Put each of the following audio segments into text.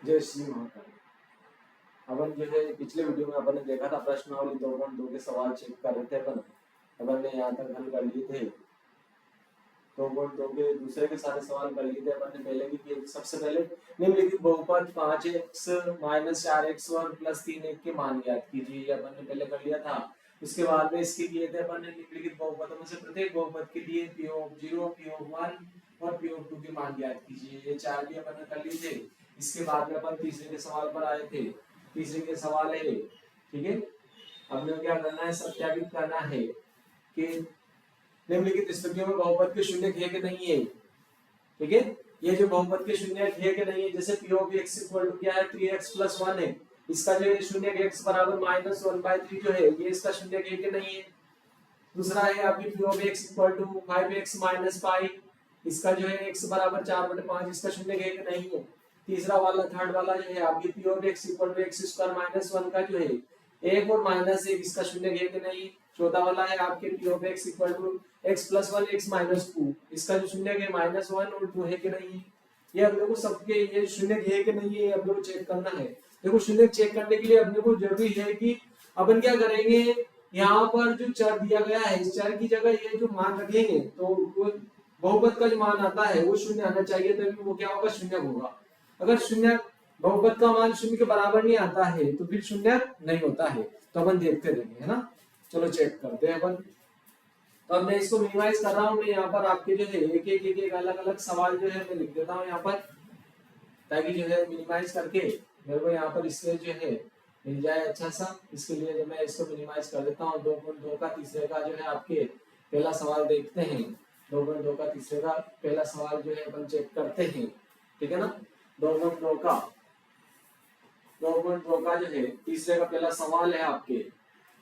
जय श्री महाकाल। अपन जो है पिछले वीडियो में अपन ने देखा था प्रश्नावली 2.2 के सवाल चेक कर रहे थे। अपन ने यहाँ तक हल कर लिए थे। 2.2 के दूसरे के सारे सवाल कर लिए थे अपन ने पहले भी किए। सबसे पहले निम्नलिखित बहुपद 5x - 4x1 + 3 के मान ज्ञात कीजिए, ये अपन ने पहले कर लिया था। उसके बाद में इसके किए थे अपन ने निम्नलिखित बहुपदों में से प्रत्येक बहुपद के लिए P(0), P(1) और P(2) के मान ज्ञात कीजिए, ये चार भी अपन ने कर लिए थे। इसके बाद में अपन तीसरे के सवाल पर आए थे। तीसरे के सवाल है, ठीक है, हमने क्या करना है, सत्यापित करना है कि निम्नलिखित स्थितियों में बहुपद के शून्य है कि नहीं है। ठीक है, ये जो बहुपद के शून्य है कि नहीं है, जैसे P of x equal to क्या है 3x + 1 है, इसका जो शून्य x बराबर -1/3 जो है ये इसका शून्य है कि नहीं है। दूसरा है आपकी P of x equal to 5x - pi, इसका जो है x बराबर 4/5, इसका शून्य है कि नहीं है। तीसरा वाला थर्ड वाला जो है आपकी P of x equal to x² - 1 का जो है 1 और -1 इसका शून्य है कि नहीं। चौथा वाला है आपके P of x equal to x + 1 x - 2, इसका जो शून्य है -1 और 2 है कि नहीं। ये अपने को सबके ये शून्य है कि नहीं है अपने को चेक करना है। देखो शून्य चेक करने के लिए अपने को जरूरी है कि अपन क्या करेंगे, यहाँ पर जो चर दिया गया है इस चर की जगह ये जो मान रखेंगे तो वो बहुपद का जो मान आता है वो शून्य आना चाहिए, तभी वो क्या होगा, शून्य होगा। अगर शून्य बहुपद का मान शून्य के बराबर नहीं आता है तो फिर शून्य नहीं होता है। तो अपन देखते रहेंगे, है ना। चलो चेक करते हैं अपन। तो अब मैं इसको मिनिमाइज कर रहा हूँ। मैं यहाँ पर आपके जो है एक अलग अलग सवाल जो है मैं लिख देता हूँ यहाँ पर, ताकि जो है मिनिमाइज करके मेरे को यहाँ पर इससे जो है मिल जाए अच्छा सा। इसके लिए जो मैं इसको मिनिमाइज कर देता हूँ। 2.2 का तीसरे का जो है आपके पहला सवाल देखते हैं। 2.2 का तीसरे का पहला सवाल जो है अपन चेक करते हैं, ठीक है ना। 2.2 का जो है तीसरे का पहला सवाल है आपके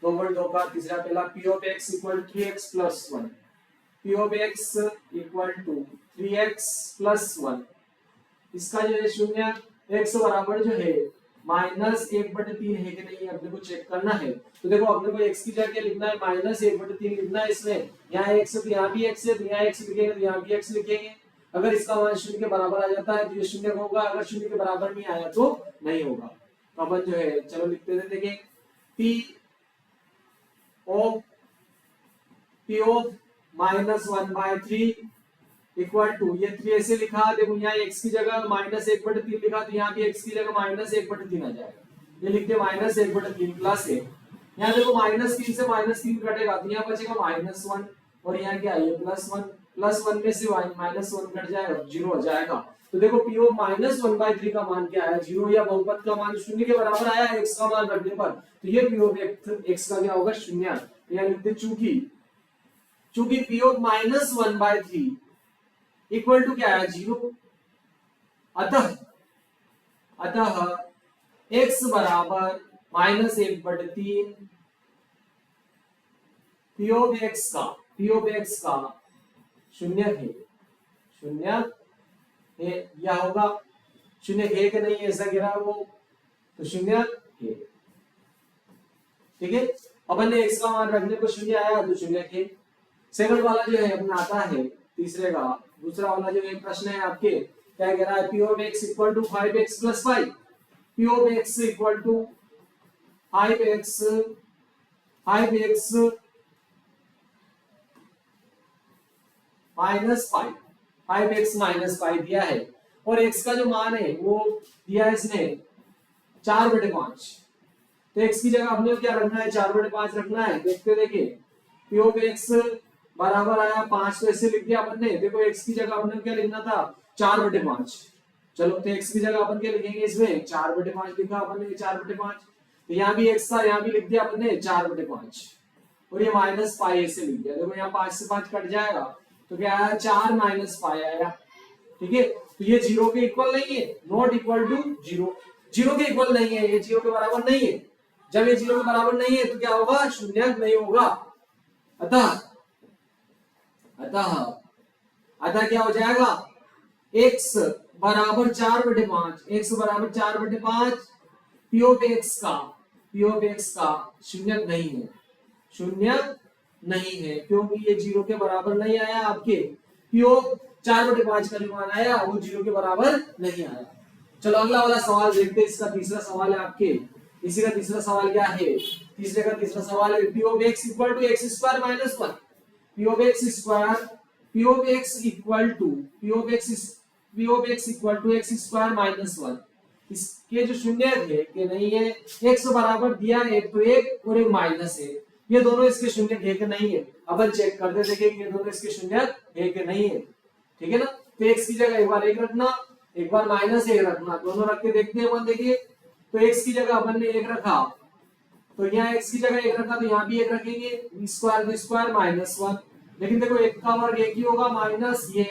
2.2 का तीसरा पहला P of x equal 3x + 1, P of x equal to 3x + 1, इसका जो है शून्य x बराबर जो है -1/3 है कि नहीं अपने को चेक करना है। तो देखो अपने को x की जगह क्या लिखना है, -1/3 लिखना है इसमें। यहाँ x है तो यहाँ भी x है, तो यहाँ x लिखेंगे तो यहाँ भी x लिखेंगे। अगर इसका मान शून्य के बराबर आ जाता है तो ये शून्य होगा, अगर शून्य के बराबर नहीं आया तो नहीं होगा। तो अपन जो है चलो लिखते थे, देखिए P of -1/3 इक्वल टू, ये 3 ऐसे लिखा, देखो यहाँ x की जगह -1/3 लिखा तो यहाँ भी x की जगह -1/3 आ जाएगा। ये लिखते -1/3 प्लस है, यहाँ देखो -3 से -3 कटेगा तो यहाँ बचेगा -1 और यहाँ क्या है +1, +1 में से -1 कट जाएगा, 0 हो जाएगा। तो देखो P of -1/3 का मान क्या है, 0, या बहुपद का मान शून्य के बराबर आया x का मान रखने पर, तो ये P of x का क्या होगा, शून्य। तो यहाँ लिखते चूंकि P of -1/3 इक्वल टू क्या है, 0, अतः x बराबर -1/3 P of x का शून्य है, या होगा शून्य है कि नहीं, ऐसा गिरा वो तो शून्य है, ठीक है। अपन ने x का मान रखने पर शून्य आया तो शून्य है। सेकंड वाला जो है अपना आता है तीसरे का दूसरा वाला जो एक प्रश्न है आपके, क्या कह रहा है, P of x equal to 5x + 5, P of x equal to 5x -5 दिया है, और x का जो मान है वो दिया है इसने 4/5। तो x की जगह अपने क्या रखना है, 4/5 रखना है। देखिए P of x बराबर आया 5, तो ऐसे लिख दिया अपन ने। देखो x की जगह अपन ने क्या लिखना था, 4/5। चलो तो x की जगह अपन क्या लिखेंगे, इसमें 4/5 लिखा अपन ने, 4/5। तो यहाँ भी x था, यहाँ भी लिख दिया अपन ने 4/5, और ये -π ऐसे लिख दिया। देखो यहाँ 5 से 5 कट जाएगा तो क्या आया, 4 - π आया, ठीक है। तो ये 0 के इक्वल नहीं है, नॉट इक्वल टू 0, 0 के इक्वल नहीं है, ये 0 के बराबर नहीं है। जब ये 0 के बराबर नहीं है तो क्या होगा, शून्य नहीं होगा। अतः क्या हो जाएगा, x बराबर 4/5, x बराबर 4/5 P of x का शून्य नहीं है, क्योंकि ये 0 के बराबर नहीं आया। आपके P of 4/5 का जो मान आया वो 0 के बराबर नहीं आया। चलो अगला वाला सवाल देखते हैं। इसका तीसरा सवाल है आपके, इसी का तीसरा सवाल क्या है, तीसरे का तीसरा सवाल है p of x equal to x square minus 1, p of x square, p of x equal to p of x is p of x equal to x square minus 1। इसके जो शून्य है कि नहीं है, x बराबर दिया है तो एक और एक माइनस है, ये दोनों इसके शून्य है कि नहीं है। अपन चेक करते देखें कि ये दोनों इसके शून्य है कि नहीं है, ठीक है ना। तो x की जगह एक बार एक रखना, एक बार माइनस एक रखना, दोनों रख के देखते हैं अपन। देखिए तो x की जगह अपन ने एक रखा, तो यहाँ x की जगह एक रखा तो यहाँ भी एक रखेंगे, स्क्वायर माइनस 1। लेकिन देखो एक का वर्ग एक ही होगा, माइनस ये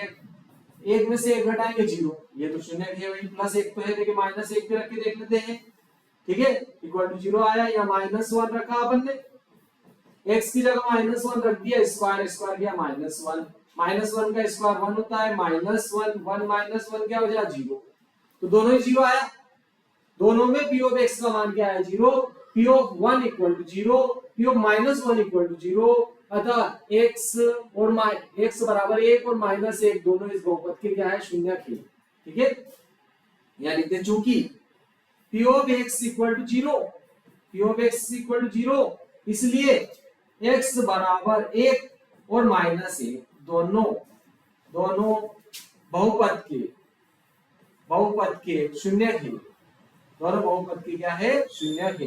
एक में से एक घटाएंगे 0, ये तो शून्य है वही, प्लस एक तो है, देखिए माइनस एक पे रख के देख लेते हैं, ठीक है, इक्वल टू 0 आया। यहाँ माइनस 1 रखा अपन ने, x की जगह माइनस 1 रख दिया, स्क्वायर किया माइनस 1, माइनस 1 का स्क्वायर 1 होता है, माइनस 1 माइनस 1 क्या हो जाएगा 0, तो दोनों ही 0 आया। दोनों में p of x का मान क्या है 0, p of 1 equal to 0, p of minus 1 equal to 0, अतः x और x बराबर 1 और माइनस 1 दोनों इस बहुपद के क्या है शून्य के, ठीक है। यहाँ लिखते हैं चूंकि p of x equal to 0, p of x equal to 0, इसलिए x बराबर 1 और माइनस 1 दोनों बहुपद के शून्य के, दोनों बहुपद के क्या है शून्य के,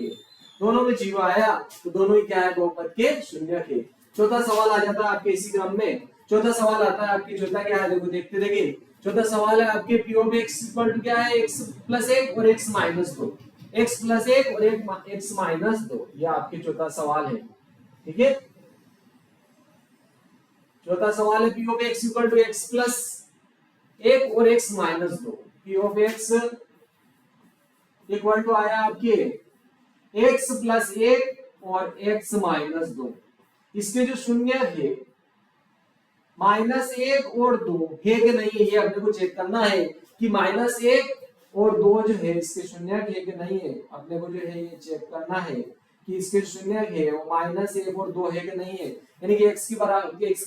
दोनों में 0 आया तो दोनों ही क्या है बहुपद के शून्य के। चौथा सवाल आ जाता है आपके इसी क्रम में। चौथा सवाल आता है आपके, चौथा क्या है देखो, देखते देखिए। चौथा सवाल है आपके p of x equal to क्या है x प्लस 1 और x माइनस 2, x प्लस 1 और x माइनस 2, ये आपके चौथा सवाल है, ठीक है। चौथा सवाल है p of x equal to x plus 1 और x minus 2, p of x equal to आया आपके x प्लस 1 और x माइनस 2, इसके जो शून्य है माइनस 1 और 2 है कि नहीं है, ये अपने को चेक करना है कि माइनस 1 और 2 जो है इसके शून्य है कि नहीं है। अपने को जो है ये चेक करना है कि इसके शून्य है वो माइनस 1 और 2 है कि नहीं है, यानी कि x की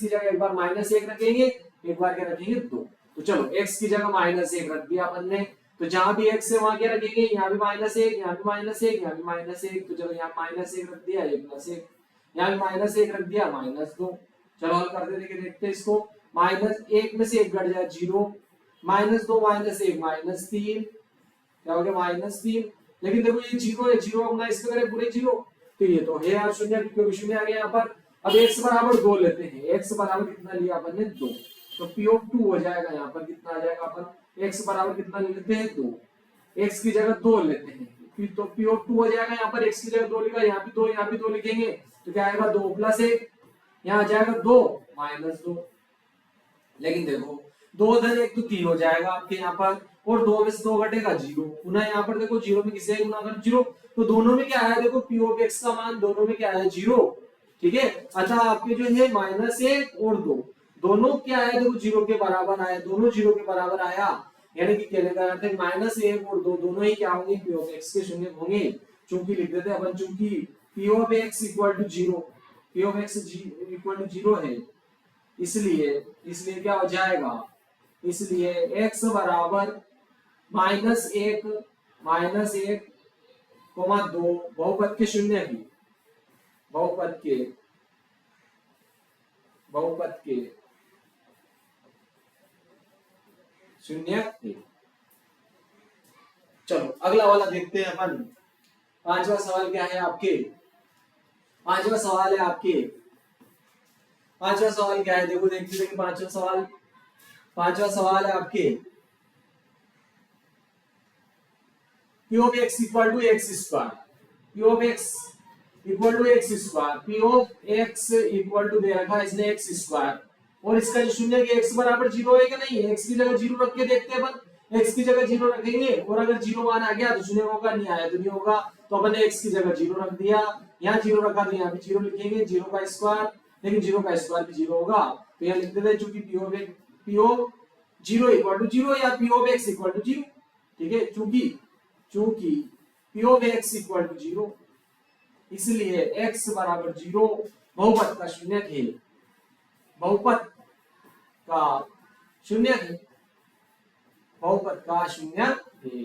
जगह एक बार माइनस 1 रखेंगे, एक बार क्या रखेंगे 2। तो चलो x की जगह माइनस 1 रख दिया अपन ने, तो जहां भी x है वहां क्या रखेंगे, यहाँ भी माइनस 1, यहाँ भी माइनस 1, यहाँ भी माइनस 1, तो चलो यहाँ माइनस 1 रख दिया, ये प्लस 1, यहाँ भी माइनस 1 रख दिया, माइनस 2। चलो हल करते देखिए, देखते इसको, माइनस 1 में से 1 घट जाए 0, माइनस 2 माइनस 1 माइनस 3, क्या हो गया माइनस 3। लेकिन देखो ये 0 है, 0 अपना इसके करे पूरे 0, तो ये तो है यार शून्य, क्योंकि शून्य आ गया यहाँ पर। अब x बराबर 2 लेते हैं, x बराबर कितना लिया अपन ने 2, तो p of 2 हो जाएगा, यहाँ पर कितना आ जाएगा अपन, x बराबर कितना लेते हैं 2, x की जगह 2 लेते हैं, तो p of 2 हो जाएगा, यहाँ पर x की जगह 2 लिखा, यहाँ भी 2, यहाँ भी 2 लिखेंगे, तो क्या आएगा 2 प्लस 1, यहाँ आ जाएगा 2 माइनस 2। लेकिन देखो 2 धन 1 तो 3 हो जाएगा आपके यहाँ पर, और 2 में से 2 घटेगा 0, पुनः यहाँ पर देखो 0 में किसे गुना कर 0, तो दोनों में क्या आया देखो, p of x का मान दोनों में क्या आया 0, ठीक है। अतः आपके जो है माइनस 1 और 2 दोनों क्या आया देखो 0 के बराबर आया, दोनों 0 के बराबर आया, यानी कि कहने का अर्थ है माइनस 1 और 2 दोनों ही क्या होंगे p of x के शून्य होंगे। चूंकि लिख देते हैं अपन, चूंकि p of x equal to 0, p of x equal to 0 है, इसलिए क्या हो जाएगा, इसलिए x बराबर माइनस 1 कोमा 2 बहुपद के शून्य ही, बहुपद के शून्य ही। चलो अगला वाला देखते हैं अपन। पांचवा सवाल क्या है आपके, पांचवा सवाल है आपके, पांचवा सवाल क्या है देखो, देखते देखिए पांचवा सवाल है आपके, p of x equal to x square, p of x equal to x square, p of x equal to दे रखा है इसने x स्क्वायर, और इसका जो शून्य है x बराबर 0 है कि नहीं है, x की जगह 0 रख के देखते हैं अपन, x की जगह 0 रखेंगे, और अगर 0 मान आ गया तो शून्य होगा, नहीं आया तो नहीं होगा, तो अपन ने x की जगह 0 रख दिया, यहाँ 0 रखा तो यहाँ भी 0 लिखेंगे, 0 का स्क्वायर, लेकिन 0 का स्क्वायर भी 0 होगा, तो यहाँ लिख देते हैं चूंकि p of 0 इक्वल टू 0 या p of x equal to 0, ठीक है, चूंकि p of x equal to 0, इसलिए x बराबर 0 बहुपद का शून्य है, बहुपद का शून्य है, बहुपद का शून्य है।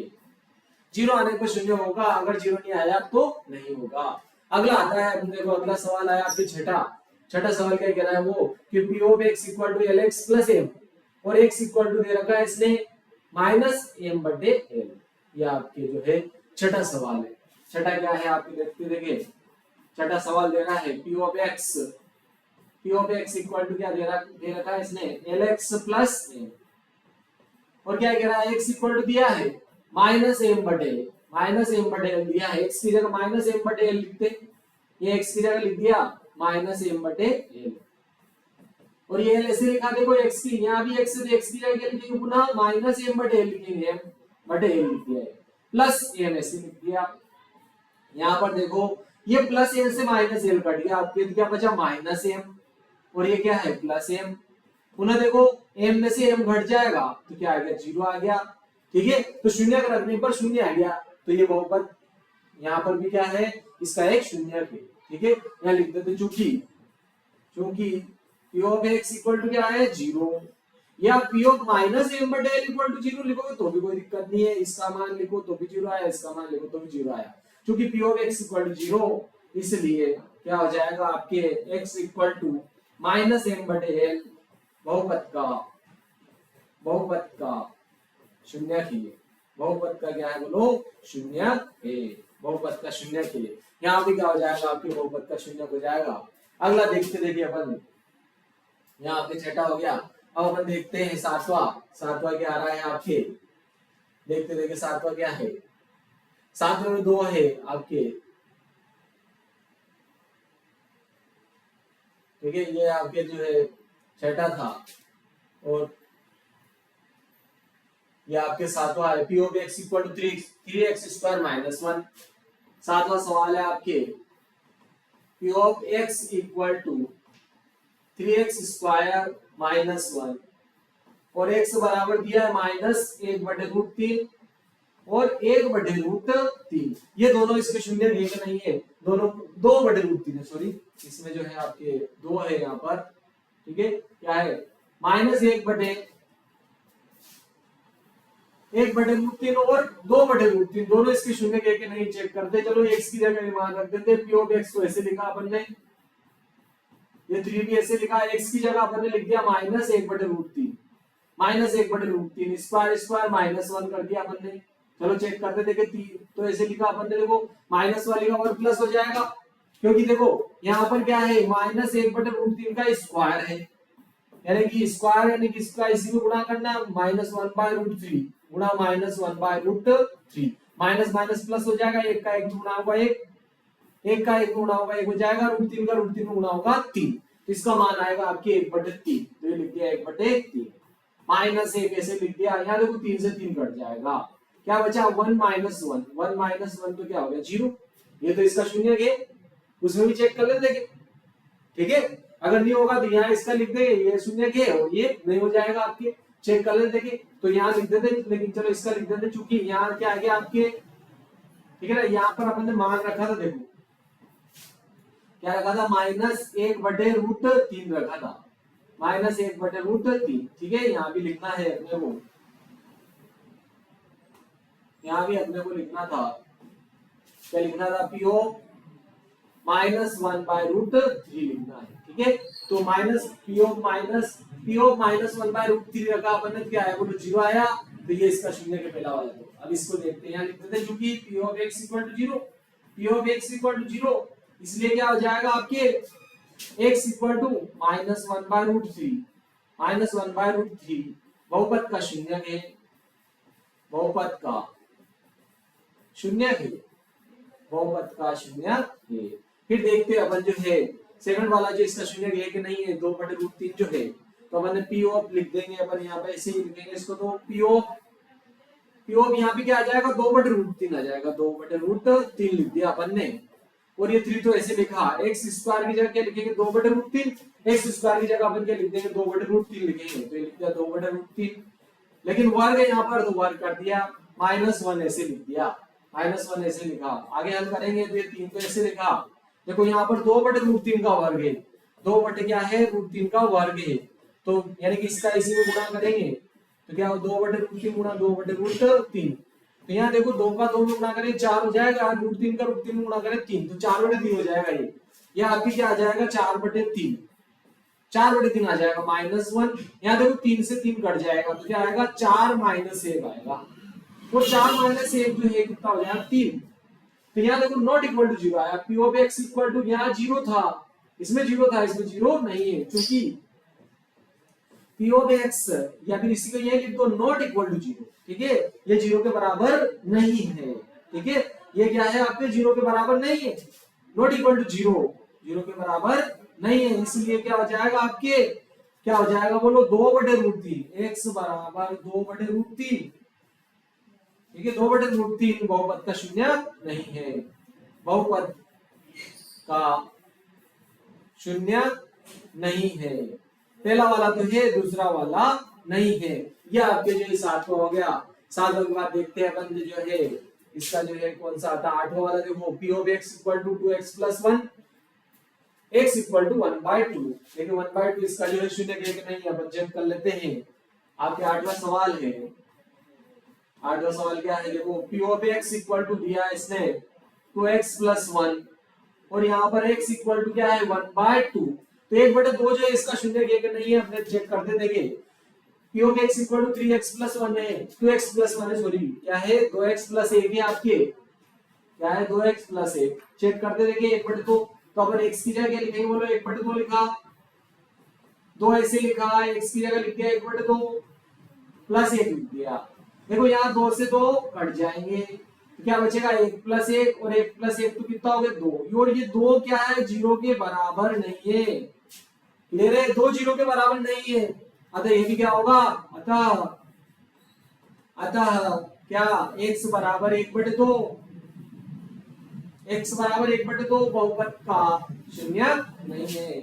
जीरो आने पर शून्य होगा, अगर जीरो नहीं आया तो नहीं होगा। अगला आता है, देखो अगला सवाल आया आपके छठा सवाल क्या कह रहा है वो कि p of x equal to lx plus m और x इक्वल टू दे रखा है इसने माइनस m बटे l। ये आपके जो है छठा सवाल है। छठा क्या है आपके देखते देखिए, छठा सवाल दे रहा है p of x equal to क्या दे रखा है इसने lx प्लस m और क्या कह रहा है x इक्वल टू दिया है माइनस m बटे l दिया है। x की जगह माइनस m बटे l लिखते, ये x की जगह लिख दिया माइनस m बटे l और ये ऐसे लिखा देखो x की, यहाँ भी x है, x की जगह क्या लिखेंगे पुनः माइनस m बटे l लिखेंगे, m बटे l लिख दिया है, प्लस m ऐसे लिख दिया। यहाँ पर देखो ये प्लस m से माइनस l कट गया, आपके क्या बचा माइनस m और ये क्या है प्लस m। पुनः देखो m में से m घट जाएगा तो क्या आ गया जीरो आ गया, ठीक है। तो शून्य का रखने पर शून्य आ गया, तो ये बहुपद यहाँ पर भी क्या है इसका एक शून्य है, ठीक है। यहाँ लिख देते चूंकि p of x equal to क्या है जीरो, या p of माइनस m बटे l इक्वल टू जीरो लिखोगे तो भी कोई दिक्कत नहीं है, इसका मान लिखो तो भी जीरो आया, इसका मान लिखो तो भी जीरो आया। क्योंकि p of x equal to zero, इसलिए क्या हो जाएगा आपके x equal to minus m बटे l बहुपद का शून्य है। बहुपद का क्या है बोलो शून्य है, बहुपद का शून्य है। यहाँ भी क्या हो जाएगा आपके बहुपद का शून्य हो जाएगा। अगला देखते देखिए अपन, यहाँ पे छठा हो गया। अब अपन देखते हैं सातवां क्या आ रहा है आपके, देखते देखिए सातवां क्या है। सातवें में दो है आपके, ठीक है। ये आपके जो है छठा था और ये आपके सातवां है p of x equal to 3x square minus 1। सातवां सवाल है आपके p of x equal to 3x square minus 1 और x बराबर दिया है माइनस 1 बटे रूट 3 और 1 बटे रूट 3। ये दोनों इसके शून्य एक नहीं है, दोनों 2 बटे रूट 3 है, सॉरी इसमें जो है आपके 2 है यहाँ पर, ठीक है। क्या है माइनस 1 बटे रूट 3 और 2 बटे रूट 3, दोनों इसके शून्य के नहीं चेक करते। चलो x की जगह मान रख देते, p of x को ऐसे लिखा अपन ने, ये 3 भी ऐसे लिखा, x की जगह अपन ने लिख दिया माइनस 1 बटे रूट 3, माइनस 1 बटे रूट 3 स्क्वायर माइनस 1 कर दिया अपन ने। चलो चेक करते देखे, तो ऐसे लिखा अपन ने, देखो माइनस वाले का और प्लस हो जाएगा, क्योंकि देखो यहाँ पर क्या है माइनस 1 बटे रूट 3 का स्क्वायर है, यानी कि स्क्वायर यानी कि इसका इसी में गुणा करना है, माइनस 1 बाय रूट 3 गुणा minus 1 by root 3, minus minus plus हो जाएगा, एक का एक गुणा होगा एक का एक गुणा होगा एक हो जाएगा, रूट 3 का रूट 3 में गुणा होगा 3, तो इसका मान आएगा आपके 1 बटे 3, तो ये लिख दिया 1 बटे 3, माइनस 1 ऐसे लिख दिया। यहाँ देखो 3 से 3 कट जाएगा, क्या बचा 1 माइनस 1 तो क्या हो गया 0, ये तो इसका शून्य है, उसमें भी चेक कर लेते हैं, ठीक है। अगर नहीं होगा तो यहाँ इसका लिख देंगे, ये शून्य के और ये नहीं हो जाएगा आपके, चेक कर लेते देखिए। तो यहाँ लिख देते, लेकिन चलो इसका लिख देते, चूंकि यहाँ क्या आ गया आपके, ठीक है ना। यहाँ पर अपन ने मान रखा था, देखो क्या रखा था माइनस 1 बटे रूट 3 रखा था, माइनस 1 बटे रूट 3, ठीक है। यहाँ भी लिखना है अपने को, यहाँ भी अपने को लिखना था, क्या लिखना था p of minus 1 by root 3 लिखना है, ठीक है। तो minus p of minus 1 by root 3 रखा अपन ने, क्या आया बोलो 0 आया, तो ये इसका शून्य के पहला वाला। तो अब इसको देखते हैं, यहाँ लिख देते हैं क्योंकि p of x equal to 0, p of x equal to 0, इसलिए क्या हो जाएगा आपके x equal to minus 1 by root 3, minus 1 by root 3 बहुपद का शून्य है, बहुपद का शून्य है, बहुपद का शून्य है। फिर देखते हैं अपन जो है सेकंड वाला, जो इसका शून्य है कि नहीं है 2 बटे रूट 3 जो है, तो अपन p ऑफ लिख देंगे अपन, यहाँ पे ऐसे ही लिखेंगे इसको, तो p ऑफ यहाँ पे क्या आ जाएगा 2 बटे रूट 3 आ जाएगा, 2 बटे रूट 3 लिख दिया अपन ने। और ये 3 तो ऐसे लिखा, x स्क्वायर की जगह क्या लिखेंगे 2 बटे रूट 3, x स्क्वायर की जगह अपन क्या लिख देंगे 2 बटे रूट 3 लिखेंगे, तो ये लिख दिया 2 बटे रूट 3, लेकिन वर्ग है यहाँ पर तो वर्ग कर दिया, माइनस 1 ऐसे लिख दिया, माइनस 1 ऐसे लिखा। आगे हम करेंगे तो ये 3 तो ऐसे लिखा, देखो यहाँ पर 2 बटे रूट 3 का वर्ग है, 2 बटे क्या है रूट 3 का वर्ग है, तो यानी कि इसका इसी में गुणा करेंगे तो क्या हो 2/√3 गुणा 2/√3। तो यहाँ देखो 2 का 2 में गुणा करें 4 हो जाएगा, √3 का √3 में गुणा करें 3, तो 4/3 हो जाएगा ये आपकी क्या आ जाएगा 4/3, 4/3 आ जाएगा -1। यहाँ देखो 3 से 3 कट जाएगा तो क्या आएगा 4 - 1 आएगा, तो 4 - 1 जो है कितना हो जाएगा 3। तो यहाँ देखो नॉट इक्वल टू 0 आया, p of x equal to यहाँ 0 था, इसमें 0 था, इसमें 0 नहीं है, क्योंकि पी ऑफ एक्स या फिर इसी को ये लिख दो नॉट इक्वल टू 0, ठीक है, ये 0 के बराबर नहीं है, ठीक है, ये क्या है आपके 0 के बराबर नहीं है, नॉट इक्वल टू 0, 0 के बराबर नहीं है, इसलिए क्या हो जाएगा आपके, क्या हो जाएगा बोलो 2/√3, x बराबर 2/√3, ठीक है, 2/√3 बहुपद का शून्य नहीं है, बहुपद का शून्य नहीं है, पहला वाला तो है, दूसरा वाला नहीं है। यह आपके जो 7वां हो गया। 7वां के बाद देखते हैं अपन जो है इसका जो है कौन सा आता है 8वां वाला, देखो p of x equal to 2x + 1, x equal to 1/2, देखिए 1/2 इसका जो है शून्य के नहीं है, अपन चेक कर लेते हैं। आपके 8वां सवाल है, 8वां सवाल क्या है, देखो p of x equal to दिया है इसने 2x + 1 और यहाँ पर x इक्वल टू क्या है 1/2, तो 1/2 जो है इसका शून्य के नहीं है, अपने चेक करते देखिए p of x equal to 3x + 1 है, 2x + 1 है, सॉरी क्या है 2x + 1 है आपके, क्या है 2x + 1, चेक करते देखिए 1/2, तो अपन x की जगह क्या लिखेंगे बोलो 1/2 लिखा, 2 ऐसे लिखा, x की जगह लिख दिया 1/2 + 1 लिख दिया, देखो यहाँ 2 से 2 कट जाएंगे, तो क्या बचेगा 1 + 1 और 1 + 1 तो कितना हो गया 2, और ये 2 क्या है 0 के बराबर नहीं है, ले रहे 2 0 के बराबर नहीं है, अतः ये भी क्या होगा, अतः क्या x बराबर 1/2, x बराबर 1/2 बहुपद का शून्य नहीं है,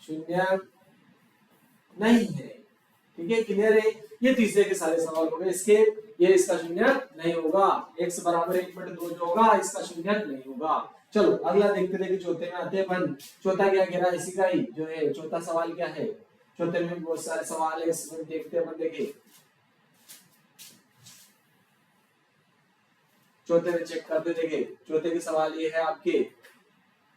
शून्य नहीं है, ठीक है, क्लियर है। ये तीसरे के सारे सवाल हो गए इसके, ये इसका शून्य नहीं होगा, x बराबर 1/2 जो होगा इसका शून्य नहीं होगा। चलो अगला देखते देखिए चौथे में आते हैं अपन, चौथा क्या कह रहा है इसी का ही जो है, चौथा सवाल क्या है, चौथे में बहुत सारे सवाल है, इसमें देखते हैं अपन, देखिए चौथे में चेक करते देखिए, चौथे के सवाल ये है आपके,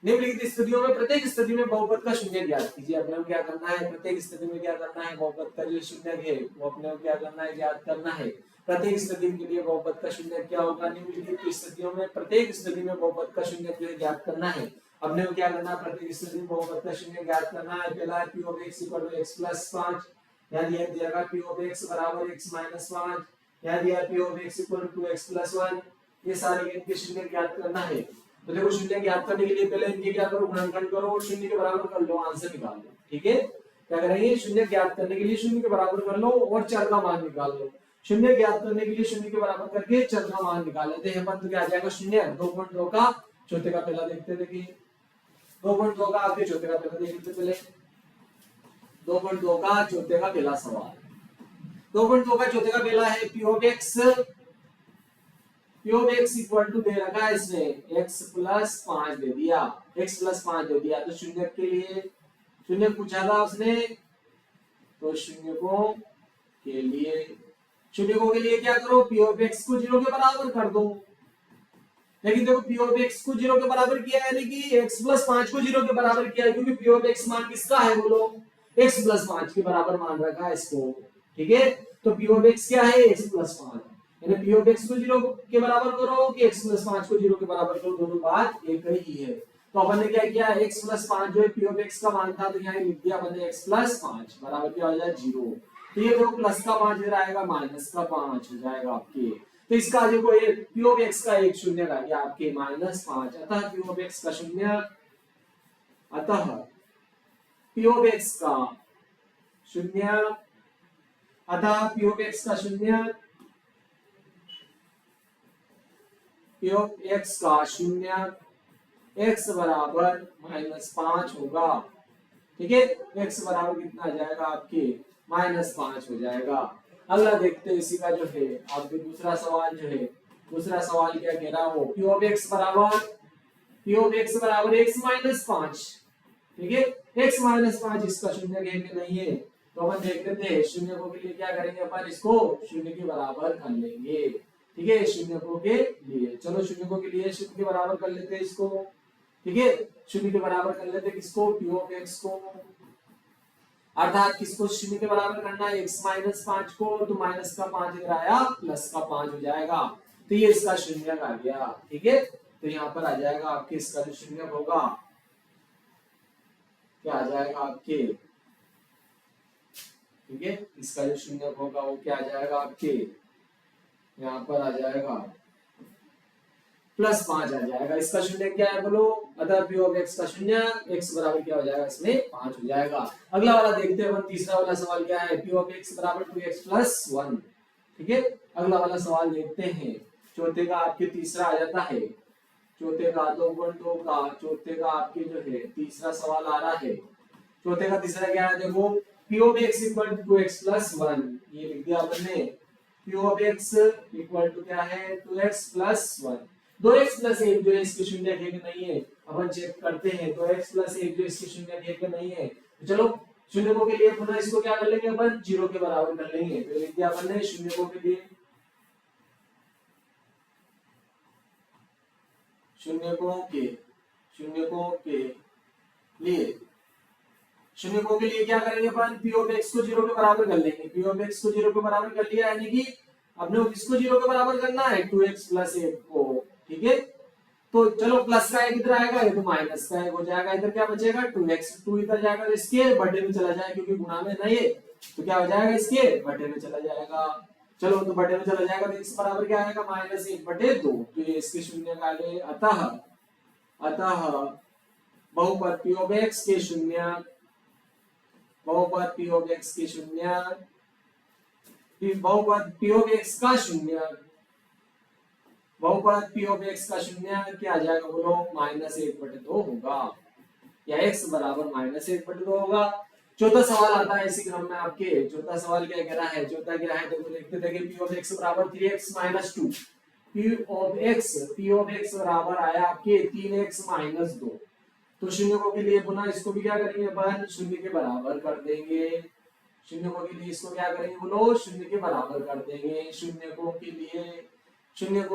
निम्नलिखित स्थितियों में प्रत्येक स्थिति में बहुपद का शून्य ज्ञात कीजिए। अपने को क्या करना है, प्रत्येक स्थिति में क्या करना है, बहुपद का जो शून्य है वो अपने को क्या करना है, ज्ञात करना है। प्रत्येक स्थिति के लिए बहुपद का शून्य क्या होगा, निम्नलिखित स्थितियों में प्रत्येक स्थिति में बहुपद का शून्य जो है ज्ञात करना है। अपने को क्या करना है, प्रत्येक स्थिति में बहुपद का शून्य ज्ञात करना है। पहला है p of x equal to x + 5, यहाँ दिया जाएगा p of x बराबर x - 5, यहाँ दिया p of x equal to 2x + 1, ये सारे इनके शून्य ज्ञात करना है। तो देखो शून्य ज्ञात करने के लिए पहले इनके क्या करो, गुणनखंड करो और शून्य के बराबर कर लो, आंसर निकाल लो, ठीक है। क्या करेंगे, शून्य ज्ञात करने के लिए शून्य के बराबर कर लो और चर का मान निकाल लो, शून्य ज्ञात करने के लिए शून्य के बराबर करके चर का मान निकाल लेते हैं अपन, तो क्या आ जाएगा शून्य। 2.2 का चौथे का पहला देखते देखिए, 2.2 का आपके चौथे का पहला देख लेते पहले, 2.2 का चौथे का पहला सवाल, 2.2 का चौथे का पहला है p of x equal to दे रखा है इसने x + 5 दे दिया, x + 5 दे दिया, तो शून्य के लिए शून्य पूछा था उसने, तो शून्यकों के लिए क्या करो, p of x को 0 के बराबर कर दो। लेकिन देखो p of x को 0 के बराबर किया है, यानी कि x + 5 को 0 के बराबर किया है, क्योंकि p of x मान किसका है बोलो, x + 5 के बराबर मान रखा है इसको, ठीक है। तो p of x क्या है, x + 5, यानी p of x को 0 के बराबर करो कि x + 5 को 0 के बराबर करो, दोनों बात एक ही है। तो अपन ने क्या किया, x + 5 जो है p of x का मान था, तो यहाँ लिख दिया अपन ने x + 5 बराबर क्या हो जाए 0, तो ये देखो प्लस का 5 इधर आएगा, माइनस का 5 हो जाएगा आपके, तो इसका देखो ये p of x का एक शून्य आ गया आपके -5, अतः p of x का शून्य, अतः p of x का शून्य, अतः p of x का शून्य, p of x का शून्य, x बराबर -5 होगा, ठीक है, x बराबर कितना आ जाएगा आपके -5 हो जाएगा। अगला देखते हैं इसी का जो है आपके दूसरा सवाल जो है, दूसरा सवाल क्या कह रहा हो, p of x बराबर x - 5, ठीक है, x - 5 इसका शून्य नहीं है, तो अपन देख लेते हैं शून्य को के लिए क्या करेंगे, अपन इसको शून्य के बराबर कर लेंगे। ठीक है, शून्य को के लिए चलो शून्य को के लिए शून्य के बराबर कर लेते हैं इसको। ठीक है, शून्य के बराबर कर लेते हैं किसको, पी ऑफ एक्स को। अर्थात किसको शून्य के बराबर करना है, x माइनस 5 को, तो माइनस का 5 इधर आया, प्लस का 5 हो जाएगा, तो ये इसका शून्यक आ गया। ठीक है, तो यहाँ पर आ जाएगा आपके इसका जो शून्यक होगा क्या आ जाएगा आपके, ठीक है, इसका जो शून्यक होगा वो क्या आ जाएगा आपके, यहाँ पर आ जाएगा +5 आ जाएगा। इसका शून्य क्या है बोलो, अतः पी ऑफ एक्स का शून्य x बराबर क्या हो जाएगा, इसमें 5 हो जाएगा। अगला वाला देखते हैं, तीसरा वाला सवाल क्या है, पी ऑफ एक्स बराबर 2x + 1। ठीक है, अगला वाला सवाल देखते हैं। चौथे का आपके तीसरा आ जाता है, चौथे का 2 का चौथे का आपके जो है तीसरा सवाल आ रहा है। चौथे का तीसरा क्या है, देखो पी ऑफ एक्स = 2x + 1, ये लिख दिया आपने। पी ऑफ एक्स = क्या है, 2x + 1। 2x + 1 जो है इसके शून्य है कि नहीं है, अपन चेक करते हैं। 2x + 1 जो इसके शून्य है कि नहीं है, तो चलो शून्य के लिए पुनः इसको क्या कर लेंगे, अपन 0 के बराबर कर लेंगे। तो लिख दिया अपन ने शून्य के लिए, शून्य के लिए क्या करेंगे अपन, पी ऑफ एक्स को 0 के बराबर कर लेंगे। पी ऑफ एक्स को 0 के बराबर कर लिया, यानी कि अपने किसको 0 के बराबर करना है, 2x + 1 को। ठीक है, तो चलो प्लस का 1 इधर आएगा, ये तो माइनस का 1 हो जाएगा। इधर क्या बचेगा, 2x, 2 इधर जाएगा तो इसके बटे में चला जाएगा, क्योंकि गुणा में नहीं है, तो क्या हो जाएगा, इसके बटे में चला जाएगा। चलो तो बटे में चला जाएगा, तो x बराबर क्या आएगा, -1/2। तो ये इसके शून्य का ले, अतः बहुपद पी ऑफ एक्स के शून्य, बहुपद पी ऑफ एक्स के शून्य, बहुपद पी ऑफ एक्स का शून्य, बहुपद पी ऑफ एक्स का शून्य क्या आ जाएगा बोलो, -1/2 होगा, या x बराबर -1/2 होगा। चौथा सवाल आता है इसी क्रम में आपके। चौथा सवाल क्या कह रहा है, चौथा क्या है, देखो देखते थे कि p ऑफ x बराबर 3x - 2। p ऑफ x बराबर आया आपके 3x - 2। तो शून्य के लिए पुनः इसको भी क्या करेंगे अपन, शून्य के बराबर कर देंगे। शून्य के लिए इसको क्या करेंगे बोलो, शून्य के बराबर कर देंगे। शून्य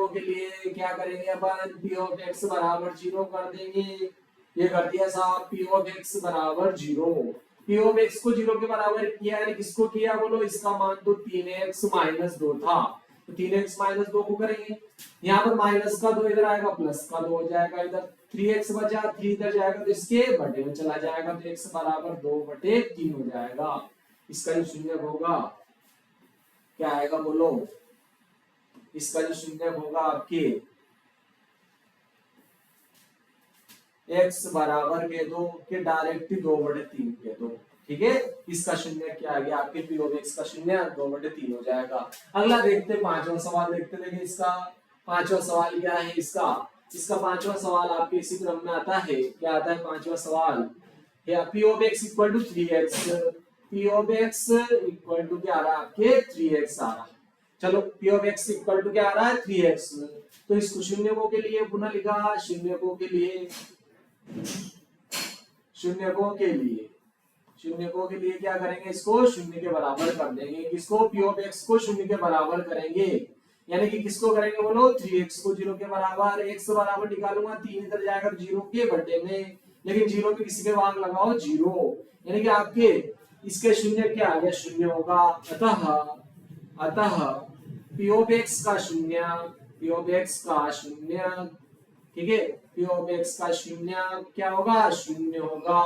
के लिए क्या करेंगे अपन, p ऑफ x बराबर 0 कर देंगे। ये कर दिया साहब, p ऑफ x बराबर 0। p ऑफ x को 0 के बराबर किया, यानी किसको किया बोलो, इसका मान तो 3x - 2 था, तो 3x - 2 को करेंगे। यहाँ पर माइनस का 2 इधर आएगा, प्लस का 2 हो जाएगा, इधर 3x बचा, 3 इधर जाएगा तो इसके बटे में चला जाएगा, तो x बराबर 2/3 हो जाएगा। इसका जो शून्य होगा क्या आएगा बोलो, इसका जो शून्य होगा आपके x बराबर के दो के डायरेक्ट 2/3 के दो। ठीक है, इसका शून्य क्या आ गया आपके, पी ऑफ एक्स का शून्य 2/3 हो जाएगा। अगला देखते हैं, पांचवा सवाल देखते हैं। इसका पांचवा सवाल क्या है, इसका पांचवा सवाल आपके इसी क्रम में आता है। क्या आता है पांचवा सवाल, P of x = 3x, P of x = क्या आ रहा है आपके, 3x आ रहा है। चलो पी ऑफ एक्स = क्या आ रहा है, 3x। तो इसको शून्य के लिए पुनः लिखा, शून्य के लिए क्या करेंगे, इसको शून्य के बराबर कर देंगे। किसको, पी ऑफ एक्स को शून्य के बराबर करेंगे, यानी कि किसको करेंगे बोलो, 3x को 0 के बराबर। x बराबर निकालूंगा, 3 इधर जाएगा 0 के बटे में, लेकिन 0 पे किसी के भाग लगाओ 0, यानी कि आपके इसके शून्य क्या आ गया, 0 होगा। अतः पी ऑफ एक्स का शून्य, ठीक है, पी ऑफ एक्स का शून्य क्या होगा, 0 होगा,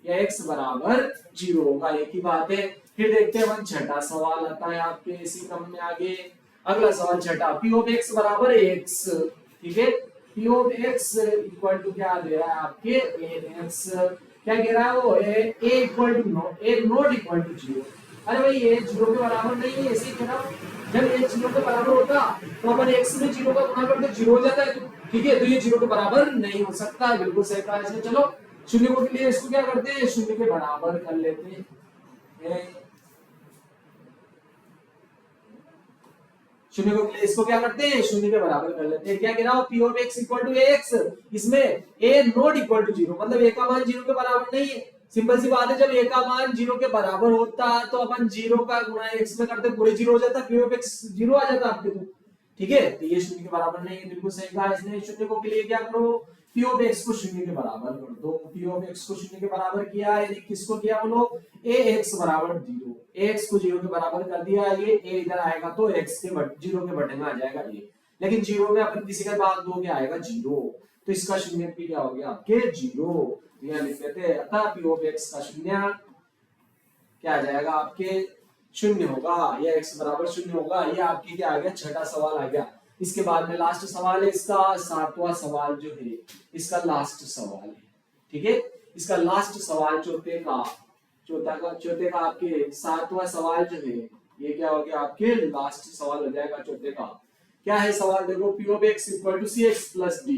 या x बराबर 0 होगा। एक ही बात है। फिर देखते हैं छठा सवाल आता है आपके इसी क्रम में आगे। अगला सवाल छठा, पी ऑफ एक्स बराबर x। ठीक है, पी ऑफ एक्स = क्या दे रहा है आपके, ax। क्या कह रहा है वो, a ≠ 0। अरे भाई ये 0 के बराबर नहीं है, ऐसे ही कह रहा हूं। जब a 0 के बराबर होता तो अपन x में 0 का गुणा करते 0 हो जाता है। ठीक है, तो ये 0 के बराबर नहीं हो सकता है, बिल्कुल सही कहा इसने। चलो शून्य के लिए इसको क्या करते हैं, शून्य के बराबर कर लेते हैं। शून्य के लिए इसको क्या करते हैं, शून्य के बराबर कर लेते हैं। क्या कह रहा हूं, पी ऑफ एक्स = ax, इसमें a ≠ 0, मतलब a का मान 0 के बराबर नहीं है। सिंपल सी बात है, जब ए का मान 0 के बराबर होता है तो अपन 0 का गुणा x में करते पूरे 0 हो जाता, p ऑफ x 0 आ जाता आपके तो, ठीक है। तो ये शून्य के बराबर नहीं है, बिल्कुल सही कहा इसने। शून्य को के लिए क्या करो, p ऑफ x को शून्य के बराबर कर दो। p ऑफ x को शून्य के बराबर किया, यानी किसको किया बोलो, ax बराबर 0, ax को 0 के बराबर कर दिया, ये a इधर आएगा तो x के 0 के बटे में आ जाएगा ये, लेकिन 0 में अपन किसी का बाद दोगे आएगा 0, तो इसका शून्य p क्या हो गया आपके 0। यहाँ लिख देते हैं, अतः p ऑफ x का शून्य क्या आ जाएगा आपके शून्य होगा, या x बराबर शून्य होगा। ये आपके क्या आ गया, छठा सवाल आ गया। इसके बाद में लास्ट सवाल है इसका, सातवां सवाल जो है इसका लास्ट सवाल है, ठीक है। इसका लास्ट सवाल चौथे का आपके सातवां सवाल जो है ये क्या हो गया आपके लास्ट सवाल हो जाएगा चौथे का। क्या है सवाल, देखो p of x equal to cx plus d,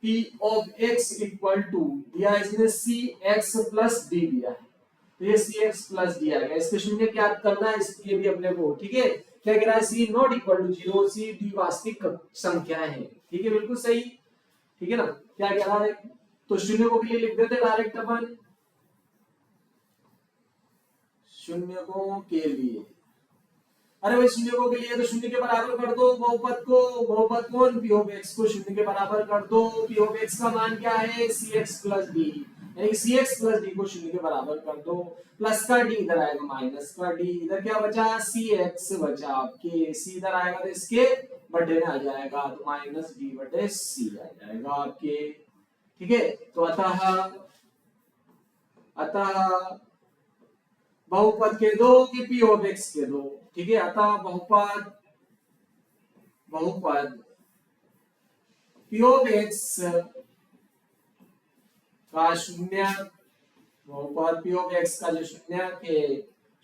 p of x equal to दिया इसने cx प्लस d दिया है, तो ये cx प्लस d आ गया। इसके शून्य क्या करना है इसके भी अपने को, ठीक है। क्या कह रहा है, c not equal to 0, c d वास्तविक संख्याएं हैं, ठीक है, बिल्कुल सही, ठीक है ना। क्या कह रहा है, तो शून्य को के लिए लिख देते डायरेक्ट अपन, शून्य को के लिए, अरे भाई शून्य को के लिए तो शून्य के बराबर कर दो बहुपद को, बहुपद कौन, p ऑफ x को शून्य के बराबर कर दो। p ऑफ x का मान क्या है, cx प्लस d, यानी cx प्लस d को शून्य के बराबर कर दो। प्लस का d इधर आएगा, माइनस का d इधर क्या बचा, cx बचा आपके, c इधर आएगा तो इसके बटे में आ जाएगा, तो माइनस d बटे c आ जाएगा आपके, ठीक है। तो अतः बहुपद के दो कि p ऑफ x के दो, ठीक है। अतः बहुपद p ऑफ x का शून्य, बहुपद p ऑफ x का जो शून्य के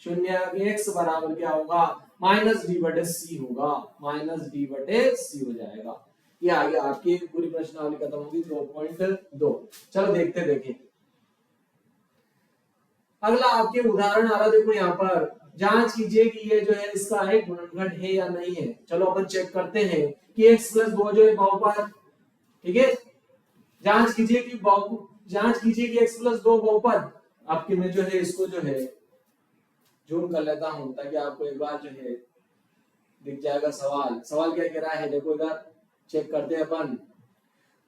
शून्य x बराबर क्या होगा, माइनस d बटे c होगा, माइनस d बटे c हो जाएगा। ये आ गया आपकी पूरी प्रश्नावली खत्म होगी 2.2। चलो देखें अगला आपके उदाहरण आ रहा, देखो यहाँ पर जांच कीजिए कि ये जो है इसका है गुणनखंड है या नहीं है। चलो अपन चेक करते हैं कि x प्लस 2 जो है बहुपद, ठीक है। जांच कीजिए कि x प्लस 2 बहुपद आपके में जो है, इसको जो है जूम कर लेता हूं ताकि आपको एक बार जो है दिख जाएगा सवाल क्या कह रहा है। देखो इधर चेक करते हैं अपन,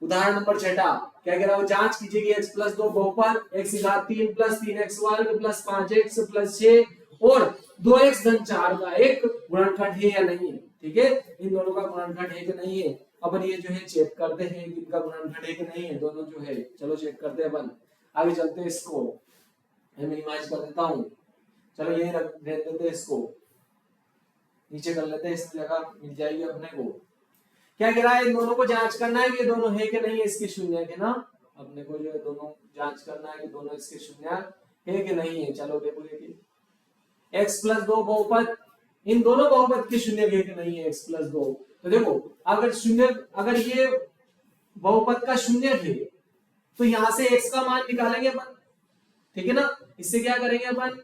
उदाहरण नंबर 6 क्या कह रहा है, जांच कीजिए कि x प्लस 2 बहुपद x घात 3 प्लस 3x वर्ग प्लस 5x प्लस 6 और 2x धन 4 का एक गुणनखंड है या नहीं है, ठीक है। इन दोनों का गुणनखंड है कि नहीं है, अपन ये जो है चेक करते हैं कि इनका गुणनखंड है कि नहीं है, दोनों जो है। चलो चेक करते हैं अपन, आगे चलते हैं। इसको मैं मिनिमाइज कर देता हूं, चलो ये रख देते हैं, इसको नीचे कर लेते हैं, इस जगह मिल जाएगी अपने को। क्या कह रहा है, इन दोनों को जांच करना है कि ये दोनों है कि नहीं है इसके शून्य के ना, अपने को जो है दोनों जांच करना है कि दोनों इसके शून्य है कि नहीं है। चलो देखो देखिए, x प्लस 2 बहुपद, इन दोनों बहुपद के शून्य है कि नहीं है x प्लस 2। तो देखो अगर ये बहुपद का शून्य है तो यहां से x का मान निकालेंगे अपन, ठीक है ना। इससे क्या करेंगे अपन,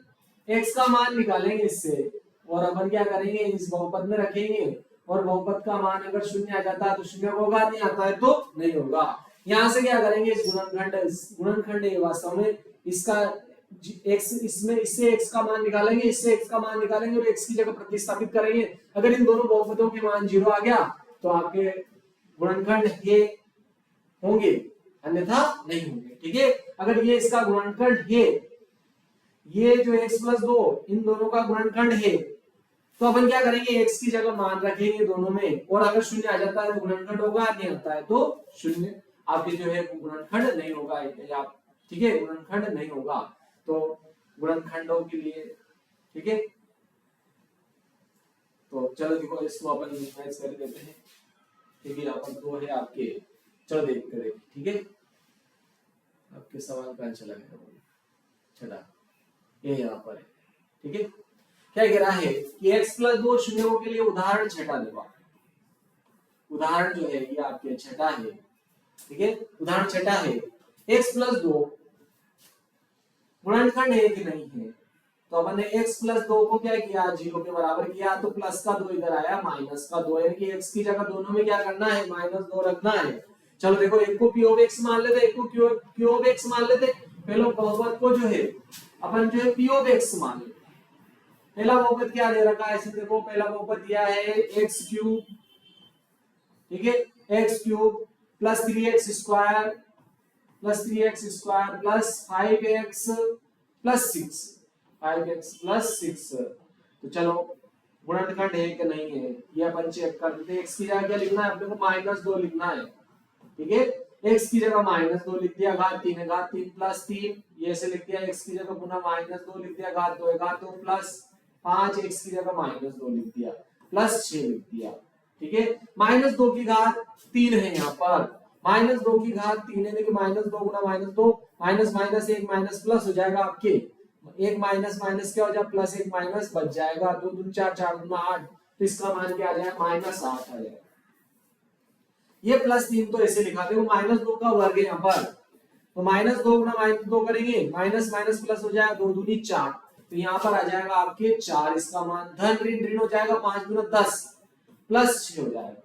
x का मान निकालेंगे इससे, और अपन क्या करेंगे, इस बहुपद में रखेंगे, और बहुपद का मान अगर शून्य आ जाता है तो शून्य होगा, नहीं आता है तो नहीं होगा। यहां से क्या करेंगे, इस गुणनखंड है वास्तव में इसका x, इसमें इससे x का मान निकालेंगे, इससे x का मान निकालेंगे और x की जगह प्रतिस्थापित करेंगे। अगर इन दोनों बहुपदों के मान 0 आ गया तो आपके गुणनखंड ये होंगे, अन्यथा नहीं होंगे, ठीक है। अगर ये इसका गुणनखंड है, ये जो x प्लस 2 इन दोनों का गुणनखंड है, तो अपन क्या करेंगे, x की जगह मान रखेंगे दोनों में, और अगर शून्य आ जाता है तो गुणनखंड होगा, नहीं आता है तो शून्य आपके जो है गुणनखंड नहीं होगा, ठीक है, गुणनखंड नहीं होगा। तो गुणनखंडों के लिए, ठीक है, तो चलो देखो इसको अपन मैच कर देते हैं, ठीक है। यहाँ पर 2 है आपके, चलो देखते हैं, ठीक है। आपके सवाल का चला गया छठा, ये यहाँ पर है, ठीक है। क्या कह रहा है कि x प्लस 2 शून्यों के लिए उदाहरण छठा देगा, उदाहरण जो है ये आपके छठा है, ठीक है। उदाहरण छठा है, x प्लस 2 गुणनखंड है कि नहीं है। तो अपन ने x प्लस 2 को क्या किया, 0 के बराबर किया, तो प्लस का 2 इधर आया, माइनस का 2, यानी कि x की जगह दोनों में क्या करना है, -2 रखना है। चलो देखो, एक को p ऑफ x मान लेते, एक को q ऑफ x मान लेते। पहले बहुपद को जो है अपन जो है पी ऑफ एक्स मान लेते हैं। पहला बहुपद क्या दे रखा है, ऐसे देखो पहला बहुपद दिया है एक्स क्यूब, ठीक है, x cube plus 3x square plus 3x square plus 5x plus 6, 5x plus 6। तो चलो गुणनखंड है कि नहीं है ये अपन चेक कर लेते हैं। x की जगह क्या लिखना है अपने को, -2 लिखना है, ठीक है। x की जगह -2 लिख दिया, घात 3 है, घात 3 प्लस 3 ये ऐसे लिख दिया, x की जगह पुनः -2 लिख दिया, घात 2 है, घात 2 प्लस 5 x की जगह -2 लिख दिया प्लस 6 लिख दिया, ठीक है। -2 की घात 3 है यहाँ पर, -2 की घात 3 है, देखिए -2 गुना -2 माइनस माइनस 1 माइनस प्लस हो जाएगा आपके, एक माइनस माइनस क्या हो जाएगा प्लस, एक माइनस बच जाएगा, 2 दूनी 4 4 दूना 8, तो इसका मान क्या आ जाएगा -8 आ जाएगा। ये +3 तो ऐसे लिखा थे, वो -2 का वर्ग है यहाँ पर, तो -2 गुना -2 करेंगे, माइनस माइनस प्लस हो जाएगा, 2 दूनी 4, तो यहाँ पर आ जाएगा आपके 4, इसका मान धन ऋण ऋण हो जाएगा, 5 गुना 10 प्लस 6 हो जाएगा।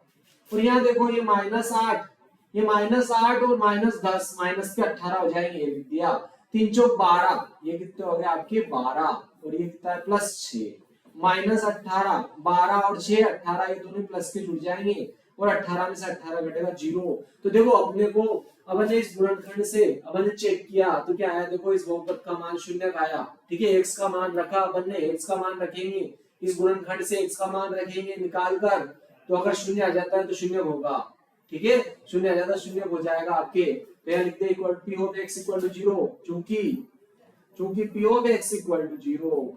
और यहाँ देखो ये -8, ये -8 और -10 माइनस के 18 हो जाएंगे, ये लिख दिया, 3 चौक 12, ये कितने हो गए आपके 12, और ये कितना है +6, -18 12 और 6 18, ये दोनों प्लस के जुड़ जाएंगे, और 18 में से 18 घटेगा 0। तो देखो अपने को अपन ने इस गुणनखंड से अपन ने चेक किया तो क्या आया, देखो इस बहुपद का मान 0 आया, ठीक है। x का मान रखा अपन ने, x का मान रखेंगे इस गुणनखंड से, x का मान रखेंगे निकाल कर, तो अगर 0 आ जाता है तो 0 होगा, ठीक है, 0 आ जाता है 0 हो जाएगा आपके। तो यहाँ लिखते हैं equal p of x equal to 0, चूंकि p of x equal to 0,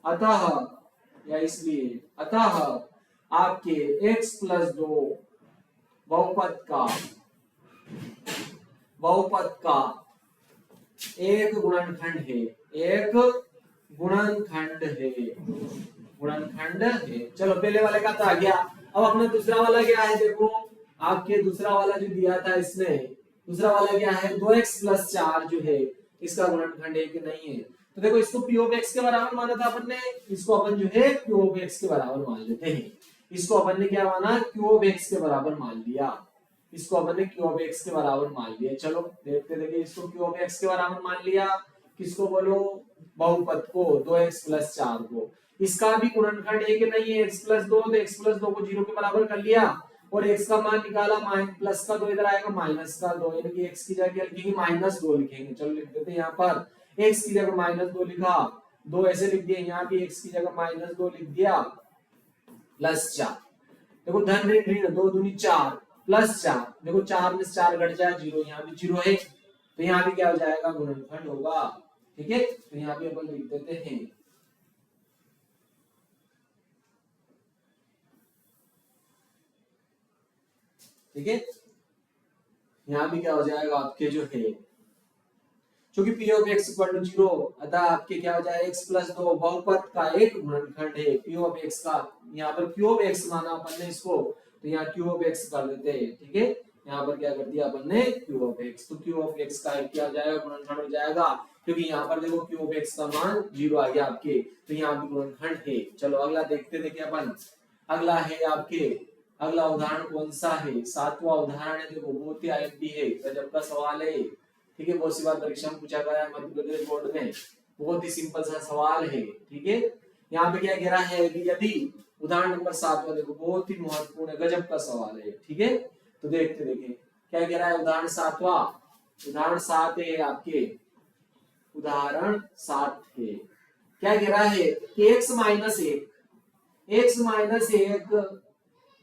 अतः या इसलिए अतः आपके x प्लस 2 बहुपद का एक गुणनखंड है, एक गुणनखंड है। चलो पहले वाले का तो आ गया, अब अपना दूसरा वाला क्या है, देखो आपके दूसरा वाला जो दिया था इसने, दूसरा वाला क्या है 2x प्लस 4 जो है इसका गुणनखंड है कि नहीं है। तो देखो इसको p ऑफ x के बराबर माना था अपन ने, इसको अपन जो है q ऑफ x के बराबर मान लेते हैं। इसको अपन ने क्या माना, q ऑफ x के बराबर मान लिया, इसको अपन ने q ऑफ x के बराबर मान लिया। चलो देखते देखिए, इसको q ऑफ x के बराबर मान लिया, किसको बोलो, बहुपद को 2x प्लस 4 को। इसका भी गुणनखंड है कि नहीं है, x प्लस 2, तो x प्लस 2 को 0 के बराबर कर लिया, और x का मान निकाला, प्लस का 2 इधर आएगा माइनस का 2, यानी कि x की जगह क्या लिखेंगे -2 लिखेंगे। चलो लिख देते हैं यहाँ पर, x की जगह -2 लिखा, 2 ऐसे लिख दिए, यहाँ भी x की जगह -2 लिख दिया प्लस 4, देखो धन ऋण ऋण 2 दूनी 4 प्लस 4, देखो 4 में से 4 घट जाए 0, यहाँ भी 0 है, तो यहाँ भी क्या हो जाएगा गुणनखंड होगा, ठीक है। तो यहाँ भी अपन लिख देते हैं, ठीक है, यहाँ भी क्या हो जाएगा आपके जो है, क्योंकि p of x equal to 0, अतः आपके क्या हो जाएगा x प्लस 2 बहुपद का एक गुणनखंड है p ऑफ x का। यहाँ पर q ऑफ x माना अपन ने इसको, तो यहाँ q ऑफ x कर देते हैं, ठीक है। यहाँ पर क्या कर दिया अपन ने q ऑफ x, तो q ऑफ x का क्या हो जाएगा गुणनखंड हो जाएगा, क्योंकि यहाँ पर देखो q ऑफ x का मान 0 आ गया आपके, तो यहाँ भी गुणनखंड है। चलो अगला देखते देखिए अपन, अगला है आपके, अगला उदाहरण कौन सा है, 7वां उदाहरण है, देखो बहुत ही आईएमपी है, गजब का सवाल है, ठीक है। बहुत सी बार परीक्षा में पूछा गया है मध्य प्रदेश बोर्ड में, बहुत ही सिंपल सा सवाल है, ठीक है। यहाँ पे क्या कह रहा है कि यदि उदाहरण नंबर 7 में, देखो बहुत ही महत्वपूर्ण है, गजब का सवाल है, ठीक है। तो देखते देखिए क्या कह रहा है उदाहरण 7वां, उदाहरण 7 है आपके, उदाहरण 7 है, क्या कह रहा है कि x माइनस 1,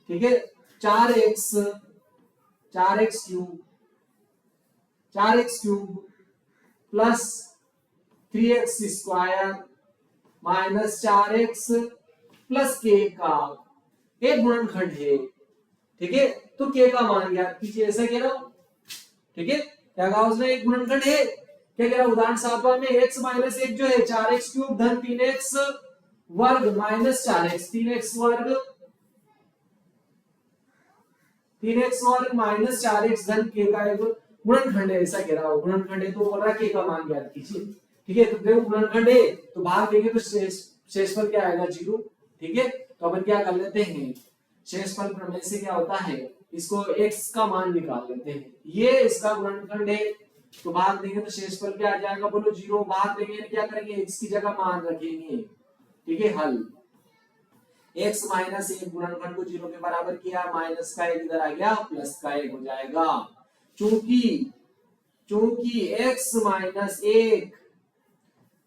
ठीक है, 4x cube plus 3x square minus 4x plus k का एक गुणनखंड है, ठीक है। तो k का मान ज्ञात कीजिए, ऐसा कह रहा हूं, ठीक है। क्या कहा उसने, एक गुणनखंड है, क्या कह रहा उदाहरण 7वां में x माइनस 1 जो है 4x क्यूब धन 3x वर्ग माइनस 4x, 3x वर्ग माइनस 4x धन k का एक गुणनखंड है, ऐसा कह रहा हो। गुणनखंड है तो बोल रहा है k का मान ज्ञात कीजिए, ठीक है। तो देखो गुणनखंड है तो भाग देंगे तो शेषफल क्या आएगा 0, ठीक है। तो अपन क्या कर लेते हैं, शेषफल प्रमेय से क्या होता है, इसको x का मान निकाल लेते हैं, ये इसका गुणनखंड है, तो भाग देंगे तो शेषफल क्या आ जाएगा, बोलो 0। भाग देंगे क्या करेंगे, x की जगह मान रखेंगे, ठीक है। हल x माइनस 1 गुणनखंड को 0 के बराबर किया, माइनस का 1 इधर आ गया, प्लस का 1 हो जाएगा। चूंकि चूंकि x माइनस 1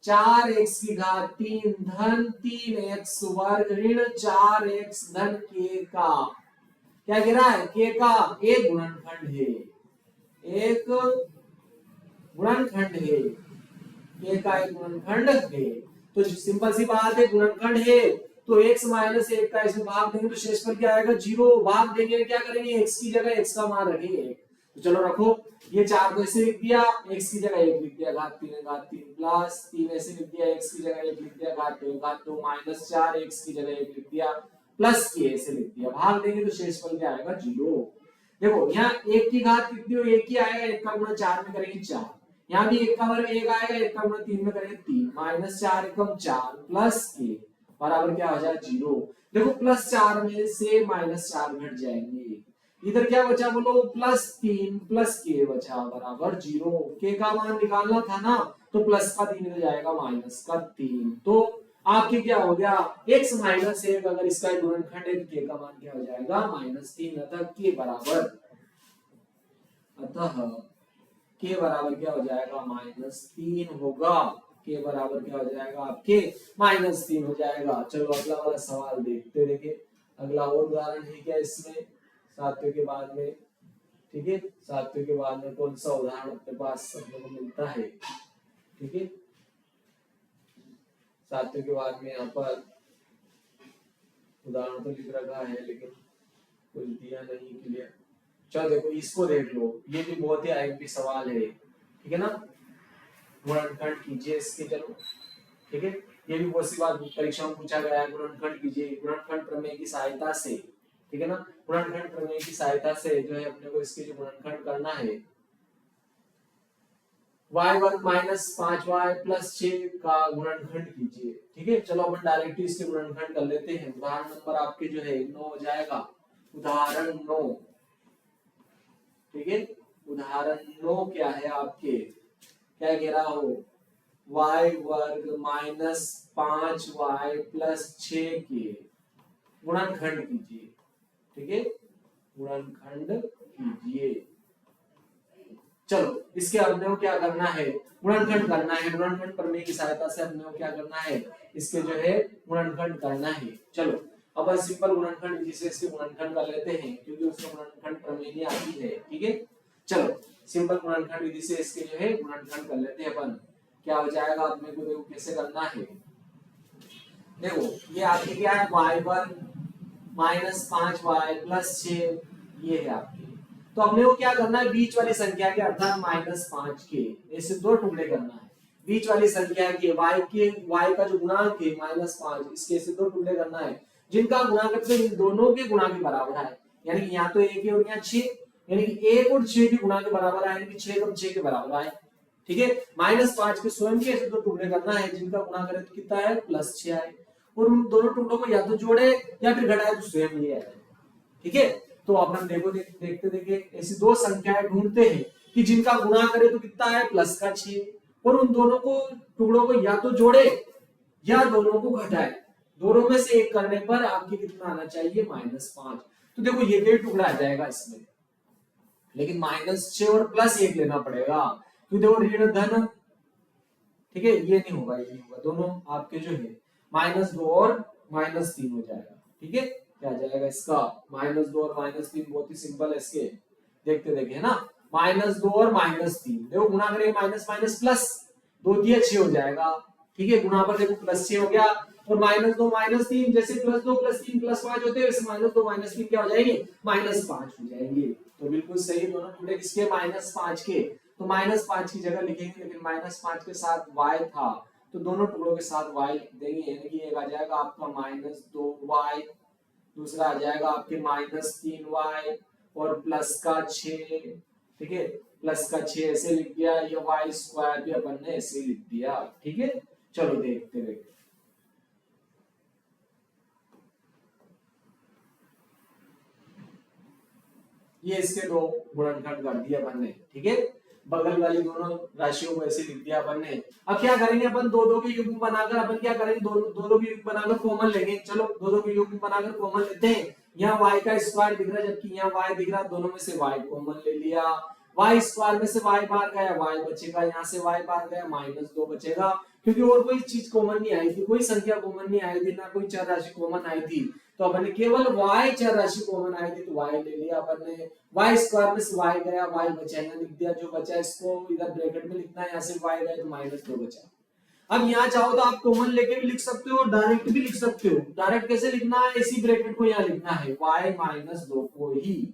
4x की घात 3 धन 3x वर्ग ऋण 4x धन k का क्या कह रहा है, k का एक गुणनखंड है, एक गुणनखंड है, k का एक गुणनखंड है। तो सिंपल सी बात है, गुणनखंड है तो x माइनस 1 का इसमें भाग देंगे तो शेषफल क्या आएगा, 0। भाग देंगे क्या करेंगे, x की जगह x का मान रखेंगे। तो चलो रखो, ये 4 को ऐसे लिख दिया, x की जगह 1 लिख दिया, घात 3 प्लस 3 ऐसे लिख दिया, x की जगह 1 लिख दिया, घात 2 माइनस 4 x की जगह 1 लिख दिया, प्लस k ऐसे लिख दिया। भाग देंगे तो शेषफल क्या आएगा, 0। देखो यहाँ 1 की घात कितनी हो, 1 ही आएगा, 1 का गुणा 4 में करेंगे 4, यहाँ भी 1 का वर्ग 1 आएगा, 1 का गुणा 3 में करेंगे 3, माइनस 4 एकम 4 प्लस k बराबर क्या हो जाएगा, 0। देखो प्लस 4 में से माइनस 4 घट जाएंगे, इधर क्या बचा बोलो, प्लस 3 प्लस k बचा बराबर 0। k का मान निकालना था ना, तो प्लस का 3 हो जाएगा, माइनस का 3। तो आपके क्या हो गया, x माइनस 1 अगर इसका गुणनखंड है तो k का मान क्या हो जाएगा, माइनस 3। अतः k बराबर क्या हो जाएगा, माइनस 3 होगा। के बराबर क्या हो जाएगा, आपके माइनस 3 हो जाएगा। चलो अगला वाला सवाल देखते देखिए, अगला और उदाहरण है क्या इसमें, सातवें के बाद में, ठीक है। सातवें के बाद में कौन सा उदाहरण अपने पास अपने को मिलता है, ठीक है। सातवें के बाद में यहाँ पर उदाहरण तो लिख रखा है लेकिन कुछ दिया नहीं क्लियर। चलो देखो इसको देख लो, ये भी बहुत ही आईएमपी सवाल है, ठीक है ना। गुणनखंड कीजिए इसके, चलो ठीक है। ये भी बहुत सी बार परीक्षा में पूछा गया है, गुणनखंड कीजिए गुणनखंड प्रमेय की सहायता से, ठीक है ना। गुणनखंड प्रमेय की सहायता से जो है अपने को इसके जो गुणनखंड करना है, y वर्ग माइनस 5y प्लस 6 का गुणनखंड कीजिए, ठीक है। चलो अपन डायरेक्ट इसके गुणनखंड कर लेते हैं। उदाहरण नंबर आपके जो है 9 हो जाएगा, उदाहरण 9, ठीक है। उदाहरण 9 क्या है आपके, क्या कह रहा हो, y वर्ग माइनस 5y प्लस 6 के गुणनखंड कीजिए, ठीक है। गुणनखंड कीजिए। चलो इसके अपने को क्या करना है, गुणनखंड करना है। गुणनखंड प्रमेय की सहायता से अपने को क्या करना है, इसके जो है गुणनखंड करना है। चलो अब सिंपल गुणनखंड विधि से इसके गुणनखंड कर लेते हैं, क्योंकि उसमें गुणनखंड प्रमेय नहीं आती है, ठीक है। चलो सिंपल गुणनखंड विधि से इसके जो है गुणनखंड कर लेते हैं अपन। क्या हो जाएगा अपने को, देखो कैसे करना है। देखो ये आपके क्या है, y वर्ग माइनस 5y प्लस 6, ये है आपके। तो अपने को क्या करना है, बीच वाली संख्या के अर्थात माइनस 5 के ऐसे दो टुकड़े करना है। बीच वाली संख्या के y का जो गुणांक है माइनस 5, इसके ऐसे दो टुकड़े करना है, जिनका गुणा करते इन दोनों के गुणा के बराबर है। यानी कि यहाँ तो 1 है और यहाँ 6, यानी कि 1 और 6 के गुणा के बराबर आए, यानी कि 6 और 6 के बराबर आए, ठीक है। माइनस 5 के स्वयं के ऐसे दो टुकड़े करना है, जिनका गुणा करें तो कितना है, प्लस 6 आए। और उन दोनों टुकड़ों को या तो जोड़े या फिर घटाए तो स्वयं ये आए, ठीक है। तो अपन देखो देखते देखे ऐसी दो संख्याएं ढूंढते हैं कि जिनका गुणा करें तो कितना है, प्लस का 6, और उन दोनों को टुकड़ों को या तो जोड़े या दोनों को घटाए। दोनों में से एक करने पर आपके कितना आना चाहिए, माइनस 5। तो देखो ये भी टुकड़ा आ जाएगा इसमें, लेकिन माइनस 6 और प्लस 1 लेना पड़ेगा, क्योंकि देखो ऋण धन, ठीक है, ये नहीं होगा, ये नहीं होगा। दोनों आपके जो है -2 और -3 हो जाएगा, ठीक है। क्या आ जाएगा इसका, -2 और -3, बहुत ही सिंपल है इसके, देखते देखे है ना। -2 और -3 देखो गुणा करेंगे, माइनस माइनस प्लस, 2 दिया 6 हो जाएगा, ठीक है। गुणा पर देखो प्लस 6 हो गया, और -2 -3 जैसे +2 +3 +5 होते हैं, वैसे -2 -3 क्या हो जाएंगे, -5 हो जाएंगे। तो बिल्कुल सही, दोनों टुकड़े किसके, -5 के। तो -5 की जगह लिखेंगे, लेकिन -5 के साथ y था तो दोनों टुकड़ों के साथ y लिख देंगे, यानी कि एक आ जाएगा आपका -2y, दूसरा आ जाएगा आपके -3y और प्लस का 6, ठीक है। प्लस का 6 ऐसे लिख दिया, ये y स्क्वायर भी अपन ने ऐसे लिख दिया, ठीक है। चलो देखते देखते, ये इसके दो गुणनखंड कर दिए अपन ने, ठीक है। बगल वाली दोनों राशियों को ऐसे लिख दिया अपन ने। अब क्या करेंगे अपन, दो दो के युग्म बनाकर अपन क्या करेंगे, दो दो के युग्म बनाकर कॉमन लेंगे। चलो दो दो के युग्म बनाकर कॉमन लेते हैं। यहाँ y का स्क्वायर दिख रहा है जबकि यहाँ y दिख रहा है, दोनों में से y कॉमन ले लिया। y स्क्वायर में से y बाहर गया, y बचेगा, यहाँ से y बाहर गया, -2 बचेगा, क्योंकि और कोई चीज कॉमन नहीं आई थी, कोई संख्या कॉमन नहीं आई थी, ना कोई चर राशि कॉमन आई थी, तो अपन ने केवल y चर राशि कॉमन आई थी तो y ले लिया अपन ने। y स्क्वायर में से y गया, y बचा, यहाँ लिख दिया, जो बचा इसको इधर ब्रैकेट में लिखना है, यहाँ से y गया तो -2 बचा। अब यहाँ चाहो तो आप कॉमन लेके भी लिख सकते हो, डायरेक्ट भी लिख सकते हो। डायरेक्ट कैसे लिखना है, इसी ब्रैकेट को यहाँ लिखना है, y-2 को ही,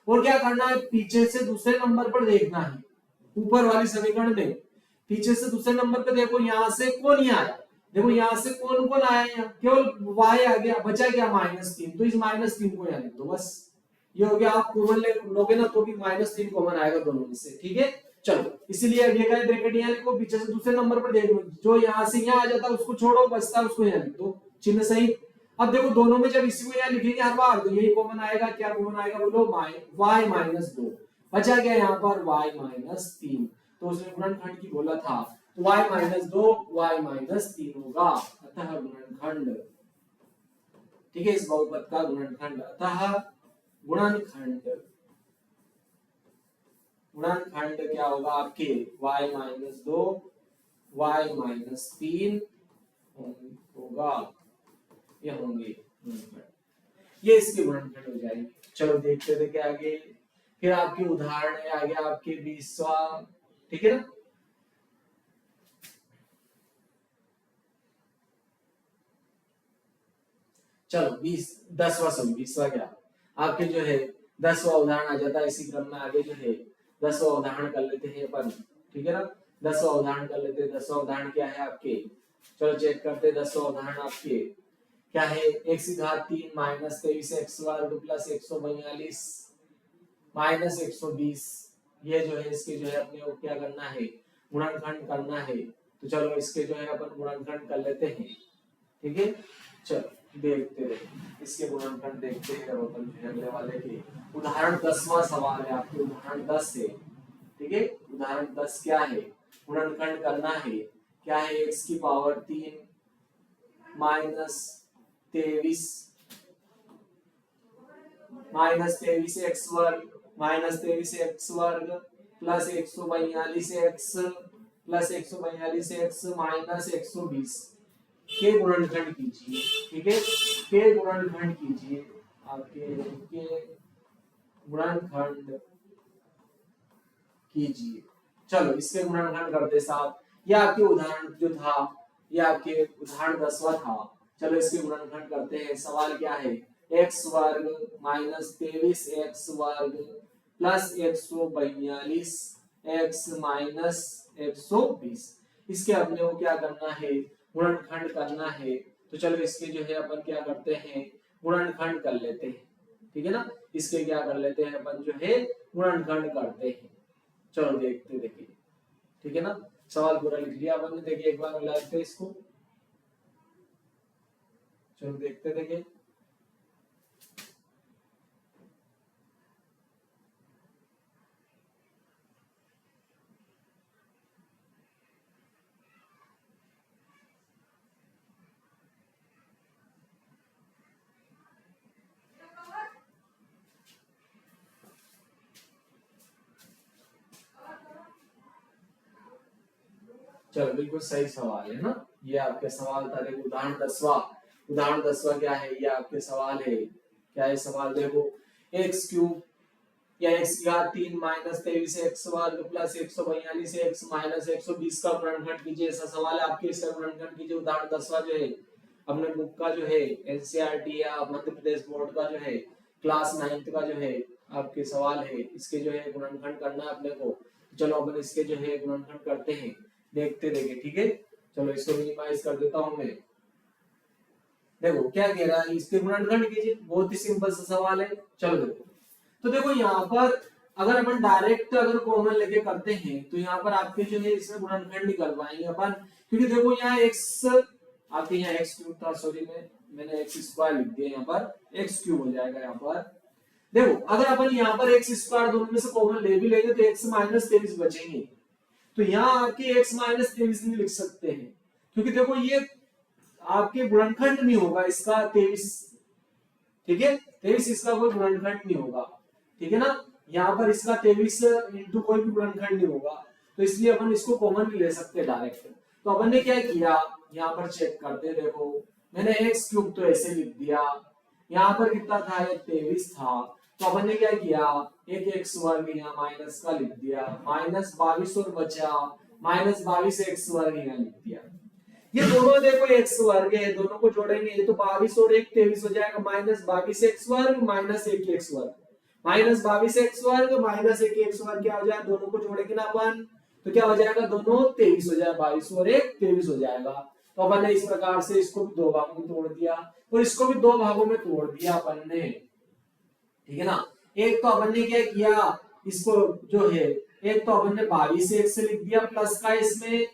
और क्या करना है, पीछे से दूसरे नंबर पर देखना है, ऊपर वाली समीकरण में पीछे से दूसरे नंबर पे देखो, यहाँ से कौन ही आया, देखो यहाँ से कौन कौन आया, यहाँ केवल y आ गया, बचा क्या -3, तो इस -3 को यहाँ लिख दो बस, ये हो गया। आप कॉमन लोगे ना तो भी -3 कॉमन आएगा दोनों में से, ठीक है। चलो इसीलिए अब ये का ब्रैकेट यहाँ लिखो, पीछे से दूसरे नंबर पर देख लो, जो यहाँ से यहाँ आ जाता है उसको छोड़ो, बचता है उसको यहाँ लिख दो चिन्ह सहित। अब देखो दोनों में जब इसी को यहाँ लिखेंगे हर बार तो यही कॉमन आएगा, क्या कॉमन आएगा बोलो, y-2, बचा गया यहाँ पर y-3, तो उसने गुणनखंड की बोला था, तो y-2 y-3 होगा, अतः गुणनखंड, ठीक है, इस बहुपद का गुणनखंड, अतः गुणनखंड क्या होगा आपके, y-2 y-3 होगा, ये होंगे गुणनखंड, ये इसके गुणनखंड हो जाएंगे। चलो देखते देखे आगे, फिर आपके उदाहरण है आगे आपके 20वां, ठीक है ना। चलो 20वां क्या आपके जो है 10वां उदाहरण आ जाता है, इसी क्रम में आगे जो है 10वां उदाहरण कर लेते हैं अपन, ठीक है ना। 10वां उदाहरण कर लेते हैं। 10वां उदाहरण क्या है आपके, चलो चेक करते हैं। 10वां उदाहरण आपके क्या है, x-3 -23x² प्लस 142 -120, ये जो है इसके जो है अपने को क्या करना है, गुणनखंड करना है। तो चलो इसके जो है अपन गुणनखंड कर लेते हैं, ठीक है। चलो देखते रहे इसके गुणनखंड, देखते हैं अपन जो है अगले वाले के उदाहरण 10वां सवाल है आपके, उदाहरण 10 है, ठीक है। उदाहरण 10 क्या है, गुणनखंड करना है, क्या है, x⁻³ -23x² प्लस 142x -120 के गुणनखंड कीजिए, ठीक है, के गुणनखंड कीजिए, आपके के गुणनखंड कीजिए। चलो इसके गुणनखंड करते साहब, ये आपके उदाहरण जो था, ये आपके उदाहरण 10वां था। चलो इसके गुणनखंड करते हैं। सवाल क्या है, x² -23x² प्लस 142x -120, इसके अपने को क्या करना है, गुणनखंड करना है। तो चलो इसके जो है अपन क्या करते हैं, गुणनखंड कर लेते हैं, ठीक है ना। इसके क्या कर लेते हैं अपन जो है गुणनखंड करते हैं। चलो देखते देखिए, ठीक है ना। सवाल पूरा लिख लिया अपन ने, देखिए एक बार मिलाते हैं इसको, चलो देखते देखिए। चलो बिल्कुल सही सवाल है ना, ये आपके सवाल था। देखो उदाहरण 10वां क्या है, ये आपके सवाल है, क्या है सवाल, देखो x³ या x⁻³ -23x² प्लस 142x -120 का गुणनखंड कीजिए, ऐसा सवाल है आपके। इसका गुणनखंड कीजिए। उदाहरण 10वां जो है अपने बुक का जो है एनसीईआरटी या मध्य प्रदेश बोर्ड का जो है क्लास 9th का जो है आपके सवाल है, इसके जो है गुणनखंड करना है अपने को। चलो अपन इसके जो है गुणनखंड करते हैं, देखते देखिए, ठीक है। चलो इसको मिनिमाइज कर देता हूं मैं। देखो क्या कह रहा है, इसके गुणनखंड कीजिए, बहुत ही सिंपल सा सवाल है। चलो देखो, तो देखो यहाँ पर अगर अपन डायरेक्ट अगर कॉमन लेके करते हैं तो यहाँ पर आपके जो है इसमें गुणनखंड नहीं कर पाएंगे अपन, क्योंकि देखो यहाँ x आपके यहाँ x³ था, सॉरी मैंने x² लिख दिया, यहाँ पर x³ हो जाएगा यहाँ पर। देखो अगर अपन यहाँ पर एक्स स्क्वायर दोनों में से कॉमन ले भी लेंगे तो एक्स माइनस 23 बचेंगे, तो यहाँ आपके एक्स माइनस 23 नहीं लिख सकते हैं, क्योंकि देखो ये आपके गुणनखंड नहीं होगा इसका 23, ठीक है, 23 इसका कोई गुणनखंड नहीं होगा, ठीक है ना, यहाँ पर इसका 23 इंटू कोई भी गुणनखंड नहीं होगा, तो इसलिए अपन इसको कॉमन नहीं ले सकते डायरेक्ट। तो अपन ने क्या किया, यहाँ पर चेक करते, देखो मैंने एक्स क्यूब तो ऐसे लिख दिया, यहाँ पर कितना था, 23 था, तो अपन ने क्या किया, एक एक्स वर्ग यहाँ माइनस का लिख दिया, माइनस 22 और बचा माइनस 22 एक्स वर्ग यहाँ लिख दिया। ये दोनों देखो एक्स वर्ग है, दोनों को जोड़ेंगे ये तो 22 और 1 23 हो जाएगा, माइनस 22 एक्स वर्ग माइनस 1 एक्स वर्ग, माइनस 22 एक्स वर्ग माइनस 1 एक्स वर्ग क्या हो जाएगा, दोनों को जोड़ेंगे ना अपन तो क्या हो जाएगा, दोनों 23 हो जाएगा, 22 और 1 23 हो जाएगा। तो अपन ने इस प्रकार से इसको भी दो भागों में तोड़ दिया और इसको भी दो भागों में तोड़ दिया अपन ने, ठीक है ना। एक तो अपन ने क्या किया, इसको जो है एक तो अपन ने 22 से 1 से लिख दिया प्लस का इसमें,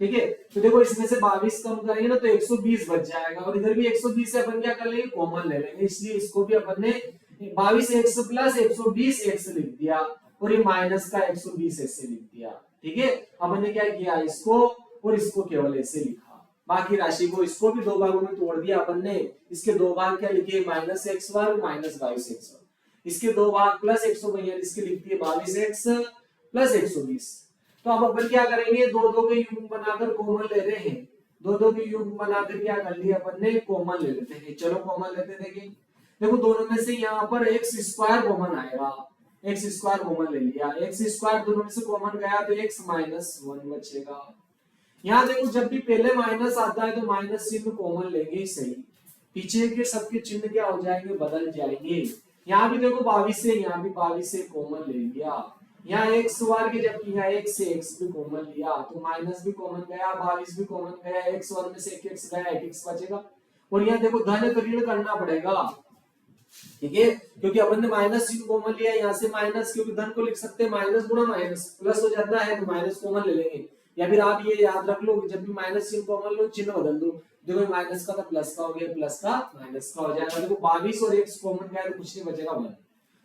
ठीक है, तो देखो इसमें से 22 कम करेंगे ना तो 120 बच जाएगा, और इधर भी 120 से अपन क्या कर लेंगे, कॉमन ले लेंगे, इसलिए इसको भी अपन ने 22 एक्स प्लस 120 एक्स लिख दिया और ये माइनस का 120 ऐसे लिख दिया, ठीक है। अपन ने क्या किया, इसको और इसको केवल ऐसे लिखा, बाकी राशि को इसको भी दो भागों में तोड़ दिया अपन ने, इसके दो भाग क्या लिखे, माइनस एक्स वर्ग माइनस 22 एक्स वर्ग, इसके दो भाग प्लस 142 के लिख दिए 22 एक्स प्लस 120। तो अब अपन क्या करेंगे, दो दो के युग्म बनाकर कॉमन ले रहे हैं, दो दो के युग्म बनाकर क्या कर लिया अपन ने, कॉमन ले लेते हैं, चलो कॉमन लेते देखिए, देखो दोनों में से यहाँ पर एक्स स्क्वायर कॉमन आएगा, एक्स स्क्वायर कॉमन ले लिया, एक्स स्क्वायर दोनों में से कॉमन गया तो एक्स माइनस 1 बचेगा। यहाँ देखो जब भी पहले माइनस आता है तो माइनस चिन्ह कॉमन लेंगे ही सही, पीछे के सबके चिन्ह क्या हो जाएंगे, बदल जाएंगे। यहाँ भी देखो 22 से, यहाँ भी 22 से कॉमन ले लिया, यहाँ एक्स वर्ग जबकि यहाँ एक से एक्स भी कॉमन लिया तो माइनस भी कॉमन गया, 22 भी कॉमन गया, एक्स वर्ग में से एक एक्स गया, एक एक्स बचेगा, और यहाँ देखो धन तो ऋण करना पड़ेगा, ठीक है, क्योंकि अपन ने माइनस चिन्ह कॉमन लिया, यहाँ से माइनस, क्योंकि धन को लिख सकते हैं माइनस गुणा माइनस प्लस हो जाता है तो माइनस कॉमन ले लेंगे, या फिर आप ये याद रख लो जब भी माइनस चिन्ह कॉमन लो चिन्ह बदल दो, देखो माइनस का था प्लस का हो गया, प्लस का माइनस का हो जाएगा, देखो 22 और एक्स कॉमन गया तो कुछ नहीं बचेगा 1,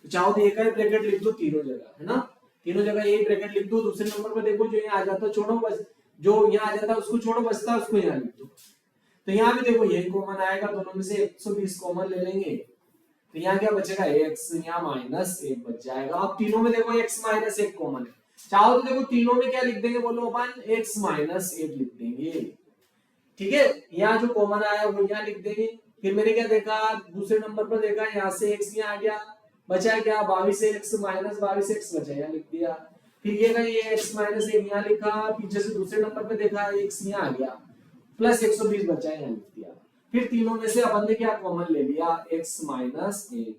तो चाहो तो एक ही ब्रैकेट लिख दो तीनों जगह, है ना, तीनों जगह यही ब्रैकेट लिख दो, दूसरे नंबर पर देखो जो यहाँ आ जाता है छोड़ो, बस जो यहाँ आ जाता है उसको छोड़ो, बचता है उसको यहाँ लिख दो, तो यहाँ भी देखो यही कॉमन आएगा, दोनों में से 120 कॉमन ले लेंगे, तो यहाँ क्या बचेगा, x, यहाँ माइनस 1 बच जाएगा। अब तीनों में देखो x माइनस 1 कॉमन है, चाहो तो देखो तीनों में क्या लिख देंगे, बोलो अपन x माइनस 1 लिख देंगे, ठीक है, यहाँ जो कॉमन आया वो यहाँ लिख देंगे। फिर मैंने क्या देखा, दूसरे नंबर पर देखा, यहाँ से x यहाँ आ गया, बचा क्या 22 x माइनस 22 x बचा, यहाँ लिख दिया, फिर ये x माइनस 1 यहाँ लिखा, पीछे से दूसरे नंबर पे देखा x यहाँ आ गया, प्लस 120 बचा, यहाँ लिख दिया, फिर तीनों में से अपन ने क्या कॉमन ले लिया, x माइनस 1,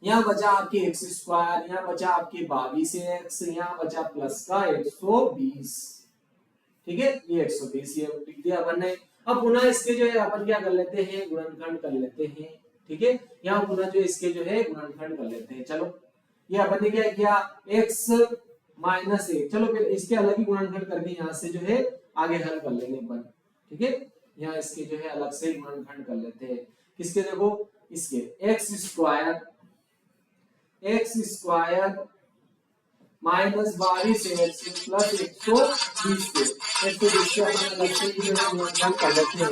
यहाँ बचा आपके एक्स स्क्वायर, यहाँ बचा आपके 22 एक्स, यहाँ बचा प्लस का 120, ठीक है, ये 120 ये लिख दिया अपन ने। अब पुनः इसके जो है अपन क्या कर लेते हैं, गुणनखंड कर लेते हैं, ठीक है, यहाँ पुनः जो इसके जो है गुणनखंड कर लेते हैं। चलो ये अपन ने क्या किया, x माइनस 1, चलो फिर इसके अलग ही गुणनखंड करके यहाँ से जो है आगे हल कर लेंगे अपन, ठीक है, यहाँ इसके जो है अलग से गुणनखंड कर लेते हैं, किसके, देखो इसके x square minus 22 x plus 120 के अपन अलग से ही गुणनखंड कर लेते हैं,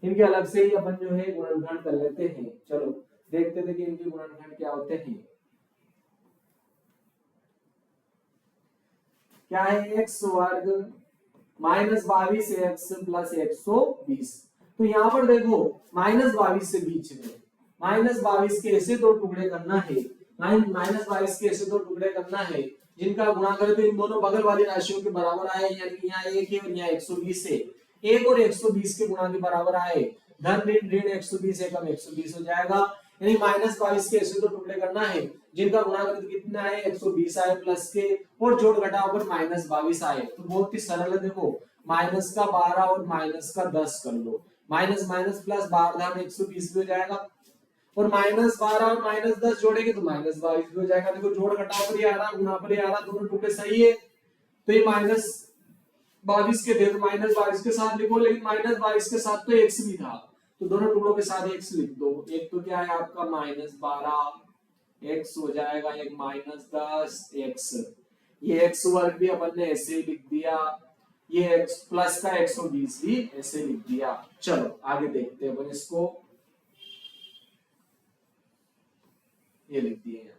इनके अलग से ही अपन जो है गुणनखंड कर लेते हैं। चलो देखते थे कि इनके गुणनखंड क्या होते हैं, क्या है, एक्स वर्ग माइनस 22 एक्स प्लस 120, तो यहाँ पर देखो माइनस 22 से बीच में माइनस 22 के ऐसे दो टुकड़े करना है, माइनस 22 के ऐसे दो टुकड़े करना है जिनका गुणा करें तो इन दोनों बगल वाली राशियों के बराबर आए, यानी कि यहाँ 1 है और यहाँ 120 है, 1 और 120 के गुणा के बराबर आए, धन ऋण ऋण 120 एकम 120 हो जाएगा, यानी माइनस 22 के ऐसे दो टुकड़े करना है जिनका गुणा करें तो कितना है, 120 आए प्लस के, और जोड़ घटाव पर माइनस 22 आए, तो बहुत ही सरल है, देखो माइनस का 12 और माइनस का 10 कर लो, माइनस माइनस प्लस 12 में 120 भी हो जाएगा, और माइनस 12 और माइनस 10 जोड़ेंगे तो माइनस 22 भी हो जाएगा, देखो जोड़ घटाव पर ही आ रहा, गुणा पर ही आ रहा, दोनों टुकड़े सही है, तो ये माइनस 22 के थे तो माइनस 22 के साथ लिखो, लेकिन माइनस 22 के साथ तो एक्स भी था, तो दोनों टुकड़ों के साथ x लिख दो। एक तो क्या है आपका -12 x हो जाएगा, एक -10 x। ये x वर्ग भी अपन ने ऐसे ही लिख दिया, ये x प्लस का 120 भी ऐसे लिख दिया। चलो आगे देखते हैं अपन इसको, ये लिख दिए।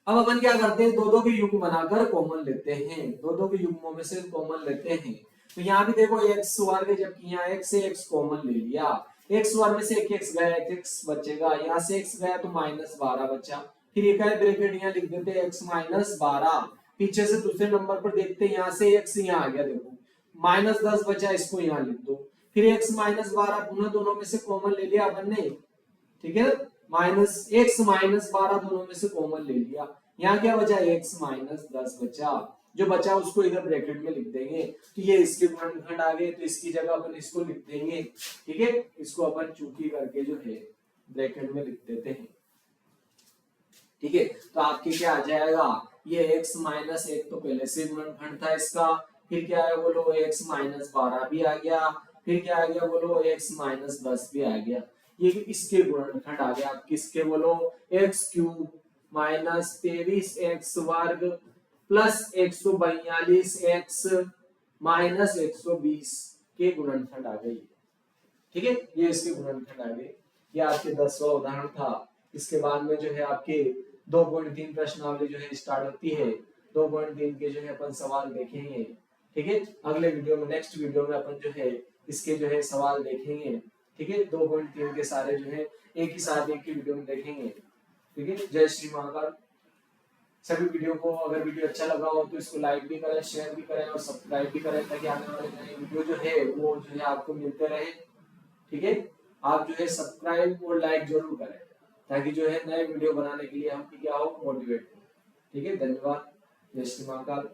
अब अपन क्या करते हैं, दो दो के युग्म बनाकर कॉमन लेते हैं, दो दो के युग्मों में से कॉमन लेते हैं। तो यहाँ भी देखो x वर्ग, जबकि यहाँ x से x कॉमन ले लिया, x वर्ग में से एक x गया, एक x बचेगा, यहाँ से x गया तो -12 बचा। फिर ये क्या ब्रैकेट यहाँ लिख देते हैं x -12। पीछे से दूसरे नंबर पर देखते हैं, यहाँ से x यहाँ आ गया, देखो -10 बचा, इसको यहाँ लिख दो। फिर x -12 पुनः दोनों में से कॉमन ले लिया अपन ने, ठीक है, x -12 दोनों में से कॉमन ले लिया। यहाँ क्या बचा, x -10 बचा, जो बचा उसको इधर ब्रैकेट में लिख देंगे। तो ये इसके गुणनखंड आ गए, तो इसकी जगह अपन इसको लिख देंगे, ठीक है, इसको अपन चूकी करके जो है ब्रैकेट में लिख देते हैं, ठीक है। तो आपके क्या आ जाएगा, ये x -1 तो पहले से गुणनखंड था इसका, फिर क्या है बोलो x -12 भी आ गया, फिर क्या आ गया बोलो x -10 भी आ गया। ये इसके गुणनखंड आ गया, किसके बोलो, x³ -23x वर्ग प्लस 142x -120 के गुणनखंड आ गए, ठीक है, ये इसके गुणनखंड आ गए। ये आपके 10वां उदाहरण था। इसके बाद में जो है आपके 2.3 प्रश्नावली जो है स्टार्ट होती है, 2.3 के जो है अपन सवाल देखेंगे, ठीक है। अगले वीडियो में, नेक्स्ट वीडियो में अपन जो है इसके जो है सवाल देखेंगे, ठीक है। 2.3 के सारे जो है एक ही साथ एक ही वीडियो में देखेंगे, ठीक है। जय श्री महाकाल। सभी वीडियो को, अगर वीडियो अच्छा लगा हो तो इसको लाइक भी करें, शेयर भी करें और सब्सक्राइब भी करें, ताकि आने वाले नए वीडियो जो है वो जो है आपको मिलते रहे, ठीक है। आप जो है सब्सक्राइब और लाइक जरूर करें, ताकि जो है नए वीडियो बनाने के लिए हम क्या हो, मोटिवेट हो, ठीक है। धन्यवाद। जय श्री महाकाल।